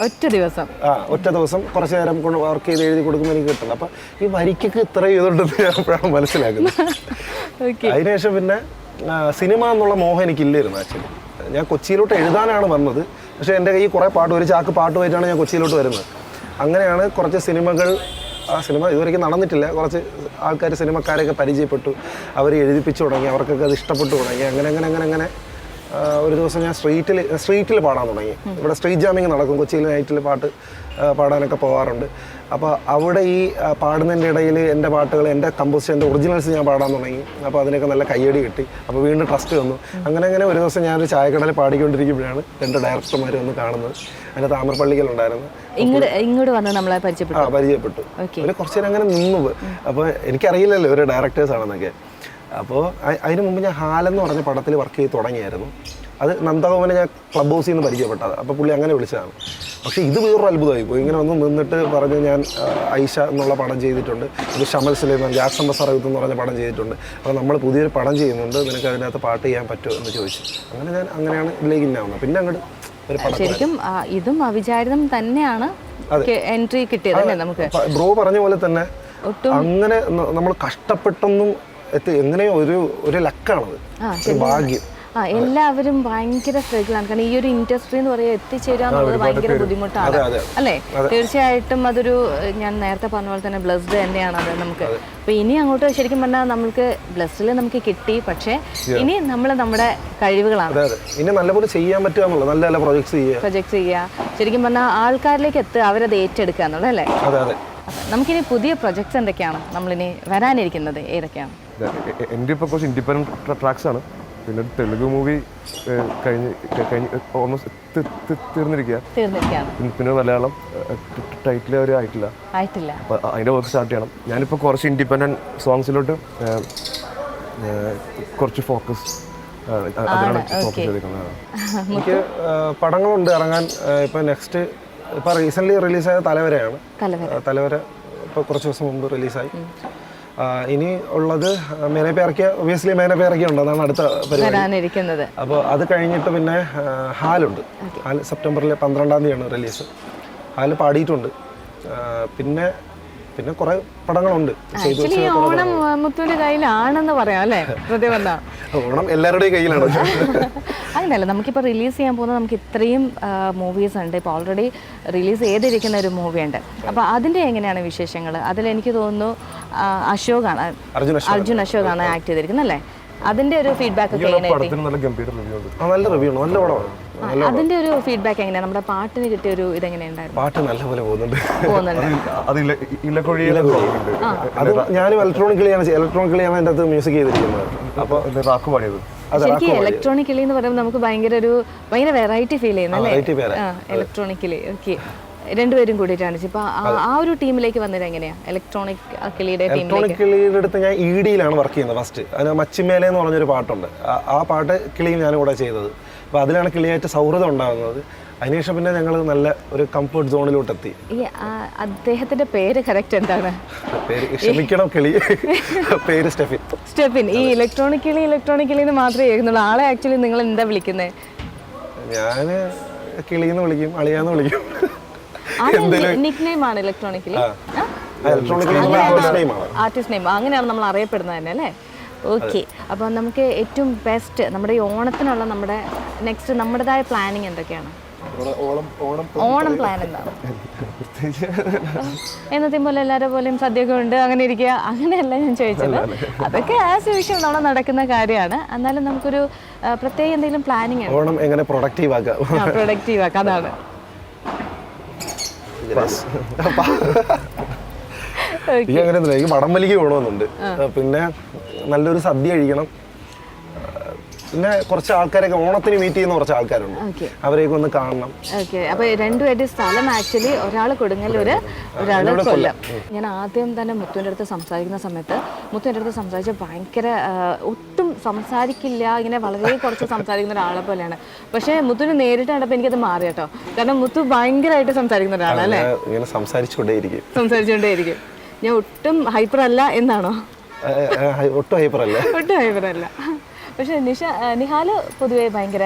Speaker 3: ഒറ്റ ദിവസം കുറച്ച് നേരം കൊണ്ട് വർക്ക് ചെയ്ത് എഴുതി കൊടുക്കുമ്പോൾ എനിക്ക് കിട്ടുന്നുണ്ട്. അപ്പം ഈ വരിക്കൊക്കെ ഇത്ര ചെയ്തുകൊണ്ടെന്ന് ഞാൻ അപ്പോഴാണ് മനസ്സിലാക്കുന്നത്. അതിനുശേഷം പിന്നെ സിനിമ എന്നുള്ള മോഹം എനിക്കില്ലായിരുന്നു. ആക്ച്വലി ഞാൻ കൊച്ചിയിലോട്ട് എഴുതാനാണ് വന്നത്. പക്ഷേ എൻ്റെ കയ്യിൽ കുറേ പാട്ട്, ഒരു ചാക്ക് പാട്ടുമായിട്ടാണ് ഞാൻ കൊച്ചിയിലോട്ട് വരുന്നത്. അങ്ങനെയാണ് കുറച്ച് സിനിമകൾ, സിനിമ ഇതുവരെയ്ക്കും നടന്നിട്ടില്ല, കുറച്ച് ആൾക്കാർ സിനിമക്കാരെയൊക്കെ പരിചയപ്പെട്ടു, അവർ എഴുതിപ്പിച്ചു തുടങ്ങി, അവർക്കൊക്കെ അത് ഇഷ്ടപ്പെട്ടു തുടങ്ങി. അങ്ങനെ ഒരു ദിവസം ഞാൻ സ്ട്രീറ്റിൽ പാടാൻ തുടങ്ങി. ഇവിടെ സ്ട്രീറ്റ് ജാമിങ് നടക്കും, കൊച്ചിയിൽ നൈറ്റിൽ പാട്ട് പാടാനൊക്കെ പോകാറുണ്ട്. അപ്പോൾ അവിടെ ഈ പാടുന്നതിൻ്റെ ഇടയിൽ എൻ്റെ പാട്ടുകൾ, എൻ്റെ കമ്പോസ്, എൻ്റെ ഒറിജിനൽസ് ഞാൻ പാടാൻ തുടങ്ങി. അപ്പോൾ അതിനൊക്കെ നല്ല കയ്യടി കിട്ടി. അപ്പോൾ വീണ്ടും ട്രസ്റ്റ് വന്നു. അങ്ങനെ ഒരു ദിവസം ഞാനൊരു ചായക്കടയിൽ പാടിക്കൊണ്ടിരിക്കുമ്പോഴാണ് 2 ഡയറക്ടർമാർ വന്ന് കാണുന്നത്. അതിൻ്റെ താമരപ്പള്ളിക്കലുണ്ടായിരുന്നു.
Speaker 2: ഇങ്ങോട്ട് വന്ന് നമ്മളെ പരിചയപ്പെട്ടു.
Speaker 3: ഒരു കുറച്ച് നേരം അങ്ങനെ നിന്നു. അപ്പോൾ എനിക്കറിയില്ലല്ലോ ഒരു ഡയറക്ടേഴ്സാണെന്നൊക്കെ. അപ്പോൾ അതിന് മുമ്പ് ഞാൻ ഹാലെന്ന് പറഞ്ഞ പടത്തിൽ വർക്ക് ചെയ്ത് തുടങ്ങിയായിരുന്നു. അത് നന്ദഗോപനെ ഞാൻ ക്ലബ് ഹൗസിൽ നിന്ന് പരിചയപ്പെട്ടത്. അപ്പോൾ പുള്ളി അങ്ങനെ വിളിച്ചതാണ്. പക്ഷേ ഇത് വേറൊരു അത്ഭുതമായി പോയി. ഇങ്ങനെ വന്ന് നിന്നിട്ട് പറഞ്ഞു, ഞാൻ ഐഷ എന്നുള്ള പടം ചെയ്തിട്ടുണ്ട്, ഇത് ഷമൽ സുലൈമാൻ, ജാക്സൺ ബസാറത്ത് എന്ന് പറഞ്ഞ പടം ചെയ്തിട്ടുണ്ട്, അപ്പോൾ നമ്മൾ പുതിയൊരു പടം ചെയ്യുന്നുണ്ട്, നിനക്ക് അതിനകത്ത് പാട്ട് ചെയ്യാൻ പറ്റുമോ എന്ന് ചോദിച്ചു. അങ്ങനെയാണ് ഇതിലേക്ക് ഇന്നാവുന്നത്. പിന്നെ അങ്ങോട്ട് ഒരു പടം. ശരിക്കും
Speaker 2: ഇതും അവിചാരിതം തന്നെയാണ് എൻട്രി കിട്ടിയത്. നമുക്ക്
Speaker 3: ബ്രോ പറഞ്ഞ പോലെ തന്നെ അങ്ങനെ നമ്മൾ കഷ്ടപ്പെട്ടൊന്നും എങ്ങനെയോ ഒരു ലക്കാണത്, ഭാഗ്യം.
Speaker 2: എല്ലാവരും ഭയങ്കര സ്ട്രഗിളാണ്. കാരണം ഈ ഒരു ഇൻഡസ്ട്രി എന്ന് പറയുക എത്തിച്ചേരുക എന്നുള്ളത് ഭയങ്കര ബുദ്ധിമുട്ടാണ് അല്ലേ? തീർച്ചയായിട്ടും അതൊരു, ഞാൻ നേരത്തെ പറഞ്ഞ പോലെ തന്നെ ബ്ലെസ്ഡ് തന്നെയാണ് അത് നമുക്ക്. അപ്പൊ ഇനി അങ്ങോട്ട് ശരിക്കും പറഞ്ഞാൽ നമുക്ക് ബ്ലെസ്സിൽ നമുക്ക് കിട്ടി. പക്ഷേ ഇനി നമ്മൾ നമ്മുടെ കഴിവുകളാണ്
Speaker 3: ഇനി നല്ലപോലെ ചെയ്യാൻ പറ്റുക എന്നുള്ളത്, നല്ല പ്രൊജക്ട്സ്
Speaker 2: ചെയ്യുക, ശരിക്കും പറഞ്ഞാൽ ആൾക്കാരിലേക്ക് എത്തുക, അവരത് ഏറ്റെടുക്കുക എന്നുള്ളത് അല്ലേ? നമുക്കിനി പുതിയ പ്രൊജക്ട്സ് എന്തൊക്കെയാണ് നമ്മളിനി വരാനിരിക്കുന്നത്, ഏതൊക്കെയാണ്?
Speaker 4: എൻ്റെ ഇപ്പോൾ കുറച്ച് ഇൻഡിപെൻഡൻറ്റ് ട്രാക്സ് ആണ്. പിന്നെ തെലുഗു മൂവി കഴിഞ്ഞ് ഓൾമോസ്റ്റ് തീർന്നിരിക്കുകയാണ്. പിന്നെ മലയാളം ടൈറ്റിൽ അവർ ആയിട്ടില്ല. അപ്പോൾ അതിൻ്റെ വർക്ക് സ്റ്റാർട്ട് ചെയ്യണം. ഞാനിപ്പോൾ കുറച്ച് ഇൻഡിപെൻഡൻറ്റ് സോങ്സിലോട്ട് കുറച്ച് ഫോക്കസ് ചെയ്തിരിക്കുന്നത്.
Speaker 3: എനിക്ക് പടങ്ങളുണ്ട് ഇറങ്ങാൻ. ഇപ്പോൾ നെക്സ്റ്റ് ഇപ്പോൾ റീസെൻ്റ്ലി റിലീസായ തലവരയാണ്. തലവര ഇപ്പോൾ കുറച്ച് ദിവസം മുമ്പ് റിലീസായി. ഇനി ഉള്ളത് മേനെ പേരയ്ക്ക, ഒബിയസ്ലി മേനെ പേരയ്ക്ക ഉണ്ട്, അതാണ് അടുത്ത പരിപാടി. അപ്പോൾ അത് കഴിഞ്ഞിട്ട് പിന്നെ ഹാലുണ്ട്. ഹാൽ സെപ്റ്റംബറിൽ 12-ാം തീയതിയാണ് റിലീസ്. ഹാൽ പാടിയിട്ടുണ്ട്. പിന്നെ കുറെ പടങ്ങളുണ്ട്.
Speaker 2: ഓണം മുത്തുവിന്റെ കയ്യിലാണെന്ന് പറയാം അല്ലേ?
Speaker 3: ഓണം എല്ലാവരുടെയും കയ്യിലാണ്.
Speaker 2: അങ്ങനെയല്ല, നമുക്കിപ്പോൾ റിലീസ് ചെയ്യാൻ പോകുന്നത് നമുക്ക് ഇത്രയും മൂവീസ് ഉണ്ട്. ഇപ്പോൾ ഓൾറെഡി റിലീസ് ചെയ്തിരിക്കുന്ന ഒരു മൂവിയുണ്ട്. അപ്പോൾ അതിൻ്റെ എങ്ങനെയാണ് വിശേഷങ്ങൾ? അതിലെനിക്ക് തോന്നുന്നു അർജുൻ അശോകാണ് ആക്ട് ചെയ്തിരിക്കുന്നത് അല്ലേ? അതിൻ്റെ ഒരു ഫീഡ്ബാക്ക് ഒക്കെ
Speaker 3: നല്ല റിവ്യൂ ഉണ്ട്, നല്ല പടമാണ്.
Speaker 2: അതിന്റെ ഒരു ഫീഡ്ബാക്ക് എങ്ങനെയാണ്? നമ്മുടെ പാട്ടിന് കിട്ടിയ ഒരു ഇതെങ്ങനെയുണ്ടായിരുന്നു?
Speaker 3: പാട്ട് നല്ലപോലെ പോകുന്നുണ്ട്.
Speaker 4: അത് ഇലക്കൊഴിയിലെ
Speaker 3: അത് ഞാനും ഇലക്ട്രോണിക്കലിയാണ് അതിൻ്റെ അകത്ത് മ്യൂസിക് ചെയ്തിരിക്കുന്നത്. അപ്പോൾ
Speaker 4: റാക്ക് പാടിയത്
Speaker 2: ശരിക്കും ഇലക്ട്രോണിക്കലി എന്ന് പറയുമ്പോൾ നമുക്ക് ഭയങ്കര വെറൈറ്റി ഫീൽ ചെയ്യുന്നല്ലേ? ഇലക്ട്രോണിക്കലി. ഓക്കെ, രണ്ടുപേരും കൂടിയിട്ടാണ് ഇപ്പൊ ആ ഒരു ടീമിലേക്ക് വന്നത് എങ്ങനെയാ? ഇലക്ട്രോണിക് കിളിയുടെ
Speaker 3: അടുത്ത് ഞാൻ ഇഡിയിലാണ് വർക്ക് ചെയ്യുന്നത് ഫസ്റ്റ്. അതിന് മച്ചിമേലെ എന്ന് പറഞ്ഞൊരു പാട്ടുണ്ട്. ആ പാട്ട് കിളിയും ഞാനും കൂടെ ചെയ്തത്. അപ്പോൾ അതിലാണ് കിളിയായിട്ട് സൗഹൃദം ഉണ്ടാകുന്നത്. അതിനുശേഷം പിന്നെ ഞങ്ങൾ നല്ല ഒരു കംഫർട്ട് സോണിലോട്ട് എത്തി.
Speaker 2: അദ്ദേഹത്തിന്റെ പേര് കറക്റ്റ് എന്താണ്?
Speaker 3: പേര് ക്ഷമിക്കണം, കിളി പേര് സ്റ്റെഫിൻ. ഈ
Speaker 2: ഇലക്ട്രോണിക്കലി എന്ന് മാത്രമേ കേൾക്കുന്നുള്ളൂ. ആളെ ആക്ച്വലി നിങ്ങൾ എന്താ വിളിക്കുന്നത്?
Speaker 3: ഞാൻ കിളിന്ന് വിളിക്കും, അളിയാന്ന് വിളിക്കും.
Speaker 2: ആർട്ടിസ്റ്റ് നെയിം അങ്ങനെയാണ് നമ്മൾ അറിയപ്പെടുന്നത് തന്നെ അല്ലേ? ഓക്കെ, അപ്പോൾ നമുക്ക് ഏറ്റവും ബെസ്റ്റ് നമ്മുടെ ഈ ഓണത്തിനുള്ള നമ്മുടെ നെക്സ്റ്റ് നമ്മുടേതായ പ്ലാനിങ് എന്തൊക്കെയാണ്? ഓണം പ്ലാൻ എന്താണ്? എന്നത്തെ പോലെ എല്ലാവരും പോലെയും സദ്യയൊക്കെ ഉണ്ട് അങ്ങനെ ഇരിക്കുക, അങ്ങനെയല്ല ഞാൻ ചോദിച്ചത്. അതൊക്കെ ആസ് യൂഷ്വൽ അവിടെ നടക്കുന്ന കാര്യമാണ്. എന്നാലും നമുക്കൊരു പ്രത്യേക എന്തെങ്കിലും പ്ലാനിങ്
Speaker 3: ഓണം എങ്ങനെ പ്രൊഡക്റ്റീവ്
Speaker 2: ആക്കാം അതാണ്.
Speaker 3: എനിക്ക് വടംവലിക്ക് പോകണമെന്നുണ്ട്. പിന്നെ നല്ലൊരു സദ്യ കഴിക്കണം. പിന്നെ കുറച്ച് ആൾക്കാരൊക്കെ ഓണത്തിന് മീറ്റ് ചെയ്യുന്ന കുറച്ച് ആൾക്കാരുണ്ട്, അവരെയൊക്കെ ഒന്ന് കാണണം.
Speaker 2: അപ്പൊ രണ്ടുപേരുടെ സ്ഥലം ആക്ച്വലി ഒരാൾ കൊടുങ്ങല്ലൂര്, ഒരാൾ കൊല്ലം. ഞാൻ ആദ്യം തന്നെ മുത്തുവിൻ്റെ അടുത്ത് സംസാരിക്കുന്ന സമയത്ത് മുത്തുവിൻ്റെ അടുത്ത് സംസാരിച്ച ഭയങ്കര ഒട്ടും സംസാരിക്കില്ല, ഇങ്ങനെ വളരെ കുറച്ച് സംസാരിക്കുന്ന ഒരാളെ പോലെയാണ്. പക്ഷെ മുത്തുവിന് നേരിട്ട് കണ്ടപ്പോൾ എനിക്കത് മാറി കേട്ടോ. കാരണം മുത്തു ഭയങ്കരമായിട്ട് സംസാരിക്കുന്ന ഒരാളല്ലേ? സംസാരിച്ചുകൊണ്ടേയിരിക്കും. ഞാൻ ഒട്ടും ഹൈപ്പർ അല്ല എന്നാണോ?
Speaker 3: ഒട്ടും ഹൈപ്പർ
Speaker 2: അല്ല. പക്ഷെ നിഹാല് പൊതുവെ ഭയങ്കര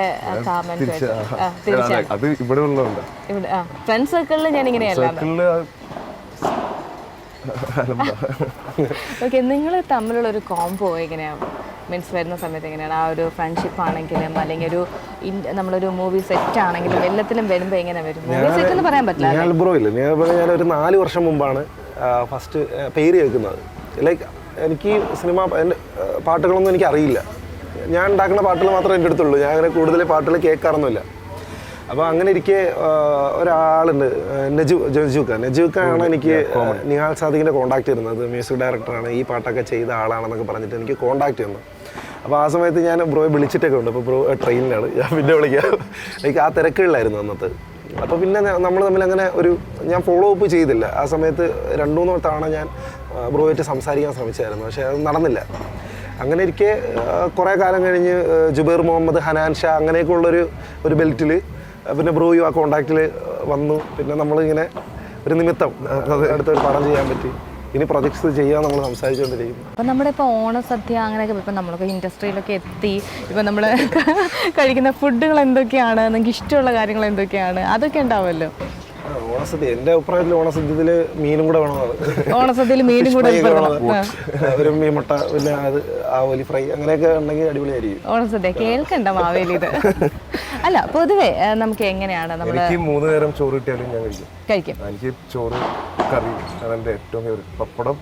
Speaker 2: ഫ്രണ്ട് സർക്കിളിൽ ഞാൻ ഇങ്ങനെയല്ല. ഓക്കെ, നിങ്ങൾ തമ്മിലുള്ള ഒരു കോംബോ എങ്ങനെയാണ്? മീൻസ് വരുന്ന സമയത്ത് എങ്ങനെയാണ് ആ ഒരു ഫ്രണ്ട്ഷിപ്പ് ആണെങ്കിലും അല്ലെങ്കിൽ ഒരു നമ്മളൊരു മൂവി സെറ്റ് ആണെങ്കിലും എല്ലാത്തിലും വരുമ്പോൾ എങ്ങനെ വരും? മൂവി സെറ്റ് എന്ന് പറയാൻ പറ്റില്ല.
Speaker 3: ഞാനൊരു 4 വർഷം മുമ്പാണ് ഫസ്റ്റ് പേര് കേൾക്കുന്നത്. ലൈക്ക് എനിക്ക് സിനിമ പാട്ടുകളൊന്നും എനിക്ക് അറിയില്ല. ഞാൻ ഉണ്ടാക്കുന്ന പാട്ടുകൾ മാത്രമേ എൻ്റെ അടുത്തുള്ളൂ. ഞാൻ അങ്ങനെ കൂടുതൽ പാട്ടുകൾ കേൾക്കാറൊന്നുമില്ല. അപ്പോൾ അങ്ങനെ ഇരിക്കെ ഒരാളുണ്ട്, നജുക്കാണ് എനിക്ക് നിഹാൽ സാദിഖിൻ്റെ കോൺടാക്ട് ചെയ്യുന്നത്. മ്യൂസിക് ഡയറക്ടറാണ്, ഈ പാട്ടൊക്കെ ചെയ്ത ആളാണെന്നൊക്കെ പറഞ്ഞിട്ട് എനിക്ക് കോൺടാക്ട് ചെയ്യുന്നത്. അപ്പോൾ ആ സമയത്ത് ഞാൻ ബ്രോയെ വിളിച്ചിട്ടൊക്കെ ഉണ്ട്. അപ്പോൾ ബ്രോ ട്രെയിനിലാണ്, ഞാൻ പിന്നെ വിളിക്കാം. എനിക്ക് ആ തിരക്കുകളിലായിരുന്നു അന്നത്തെ. അപ്പോൾ പിന്നെ നമ്മൾ തമ്മിൽ അങ്ങനെ ഞാൻ ഫോളോ അപ്പ് ചെയ്തില്ല. ആ സമയത്ത് 2-3 തവണ ഞാൻ ബ്രോയായിട്ട് സംസാരിക്കാൻ ശ്രമിച്ചായിരുന്നു, പക്ഷേ അത് നടന്നില്ല. അങ്ങനെ ഇരിക്കെ കുറേ കാലം കഴിഞ്ഞ് ജുബൈർ മുഹമ്മദ്, ഹനാൻ ഷാ അങ്ങനെയൊക്കെ ഉള്ളൊരു ബെൽറ്റിൽ പിന്നെ ബ്രോയും ആ കോണ്ടാക്റ്റിൽ വന്നു. പിന്നെ നമ്മളിങ്ങനെ ഒരു നിമിത്തം അടുത്തൊരു പടം ചെയ്യാൻ പറ്റി. ഇനി പ്രൊജക്ട്സ് ചെയ്യാൻ നമ്മൾ സംസാരിച്ചുകൊണ്ടിരിക്കും.
Speaker 2: അപ്പം നമ്മുടെ ഇപ്പോൾ ഓണസദ്യ അങ്ങനെയൊക്കെ ഇപ്പം നമ്മളൊക്കെ ഇൻഡസ്ട്രിയിലൊക്കെ എത്തി. ഇപ്പം നമ്മൾ കഴിക്കുന്ന ഫുഡുകൾ എന്തൊക്കെയാണ്, നിങ്ങൾക്ക് ഇഷ്ടമുള്ള കാര്യങ്ങൾ എന്തൊക്കെയാണ്, അതൊക്കെ ഉണ്ടാവുമല്ലോ.
Speaker 3: ഓണസദ്യ എൻ്റെ അഭിപ്രായത്തിൽ ഓണസദ്യയിൽ മീനും കൂടെ വേണമെന്നാണ്.
Speaker 2: ഓണസദ്യയിൽ മീനും കൂടെ
Speaker 3: ഒരു മീൻ മുട്ട, പിന്നെ അത് ആവോലി ഫ്രൈ അങ്ങനെയൊക്കെ ഉണ്ടെങ്കിൽ അടിപൊളിയായിരിക്കും.
Speaker 2: ഓണസദ്യ കേൾക്കണ്ട മാവേലി ഇത്. അല്ല, പൊതുവെ നമുക്ക് എങ്ങനെയാണ്
Speaker 4: എനിക്ക് 3 നേരം ചോറ് കിട്ടിയാലും ഞാൻ
Speaker 2: കഴിക്കും.
Speaker 4: എനിക്ക് ചോറ്, കറി അതെൻ്റെ ഏറ്റവും ഫേവറേറ്റ്. പപ്പടം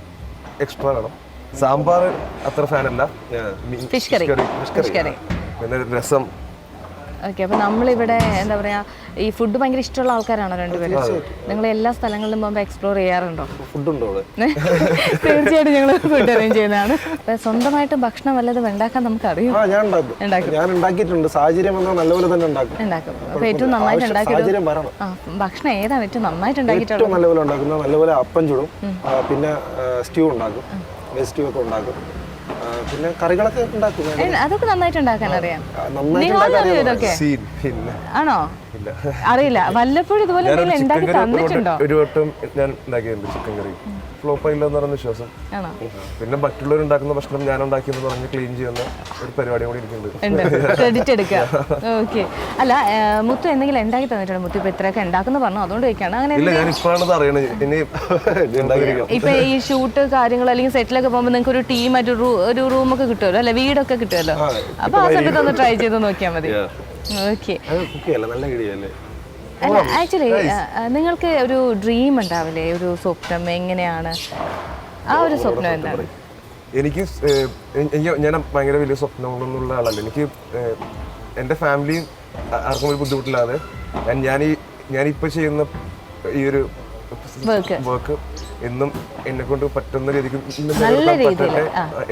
Speaker 4: എക്സ്ട്രാ വേണം. സാമ്പാർ അത്ര ഫാനല്ല.
Speaker 2: ഫിഷ് കറി,
Speaker 4: പിന്നെ രസം.
Speaker 2: ഓക്കെ, അപ്പോൾ നമ്മളിവിടെ എന്താ പറയുക, ഈ ഫുഡ് ഭയങ്കര ഇഷ്ടമുള്ള ആൾക്കാരാണോ രണ്ടുപേരും? നിങ്ങൾ എല്ലാ സ്ഥലങ്ങളിലും പോകുമ്പോൾ എക്സ്പ്ലോർ ചെയ്യാറുണ്ടോ? തീർച്ചയായിട്ടും ഞങ്ങൾ ഫുഡ് അറേഞ്ച് ചെയ്യുന്നതാണ്. സ്വന്തമായിട്ട് ഭക്ഷണം വല്ലതും ഉണ്ടാക്കാൻ നമുക്ക് അറിയാം.
Speaker 3: ഞാൻ ഉണ്ടാക്കിയിട്ടുണ്ട്. സാഹചര്യം നല്ലപോലെ തന്നെ ഉണ്ടാക്കും.
Speaker 2: അപ്പോൾ ഏറ്റവും നന്നായിട്ട് ഉണ്ടാക്കിയത് ഭക്ഷണം ഏതാണ് ഏറ്റവും നന്നായിട്ട് ഉണ്ടാക്കിയിട്ടുള്ളത്?
Speaker 3: നല്ലപോലെ ഉണ്ടാക്കുന്നത്, നല്ലപോലെ അപ്പം ചുടും, പിന്നെ സ്റ്റ്യൂ ഉണ്ടാക്കും, വെജ് സ്റ്റ്യൂ ഒക്കെ ഉണ്ടാക്കും, പിന്നെ കറികളൊക്കെ ഉണ്ടാക്കും.
Speaker 2: അതൊക്കെ നന്നായിട്ട് ഉണ്ടാക്കാൻ അറിയാം. ആണോ? അറിയില്ല. വല്ലപ്പോഴും ഇതുപോലെ ഉണ്ടാക്കി തന്നിട്ടുണ്ടോ?
Speaker 4: ഒരു വട്ടം ഞാൻ ഉണ്ടാക്കിയിട്ടുണ്ട് ചിക്കൻ കറി. ഫ്ലോപ്പ് ആയില്ലെന്ന് പറയുന്ന വിശ്വാസം. പിന്നെ മറ്റുള്ളവർ ഉണ്ടാക്കുന്ന ഭക്ഷണം ഞാൻ ഉണ്ടാക്കിയെന്ന് പറഞ്ഞ് ക്ലീൻ ചെയ്യുന്ന ഒരു പരിപാടി കൂടി ഇരിക്കുന്നുണ്ട്.
Speaker 2: ക്രെഡിറ്റ് എടുക്കുക. ഓക്കെ. അല്ല, മുത്തു എന്തെങ്കിലും ഉണ്ടാക്കി തന്നിട്ടുണ്ട്? മുത്തു ഇപ്പൊ ഇത്രയൊക്കെ ഉണ്ടാക്കുന്ന പറഞ്ഞു, അതുകൊണ്ട് ചോദിക്കാണ്. അങ്ങനെ
Speaker 4: ഞാൻ ഇപ്പോഴാണ് അറിയണത്. ഇനി
Speaker 2: ഇപ്പൊ ഈ ഷൂട്ട് കാര്യങ്ങൾ അല്ലെങ്കിൽ സെറ്റിലൊക്കെ പോകുമ്പോൾ നിങ്ങൾക്ക് ഒരു ടീമായിട്ട് ഒരു റൂമൊക്കെ കിട്ടുമല്ലോ, അല്ലെ വീടൊക്കെ കിട്ടുമല്ലോ. അപ്പൊ ആ സമയത്ത് ഒന്ന് ട്രൈ ചെയ്ത് നോക്കിയാൽ മതി. ഓക്കെ. അല്ല, ആക്ച്വലി നിങ്ങൾക്ക് ഒരു ഡ്രീം ഉണ്ടാവില്ലേ, ഒരു സ്വപ്നം? എങ്ങനെയാണ് ആ ഒരു സ്വപ്നം? എന്താണ്?
Speaker 4: ഞാൻ ഭയങ്കര വലിയ സ്വപ്നങ്ങളൊന്നുള്ള ആളല്ല. എനിക്ക് എൻ്റെ ഫാമിലിയും ആർക്കും ഒരു ബുദ്ധിമുട്ടില്ലാതെ ഞാനിപ്പോൾ ചെയ്യുന്ന ഈ ഒരു വർക്ക് എന്നും എന്നെ കൊണ്ട് പറ്റുന്ന രീതിക്ക്
Speaker 2: നല്ല രീതിയിൽ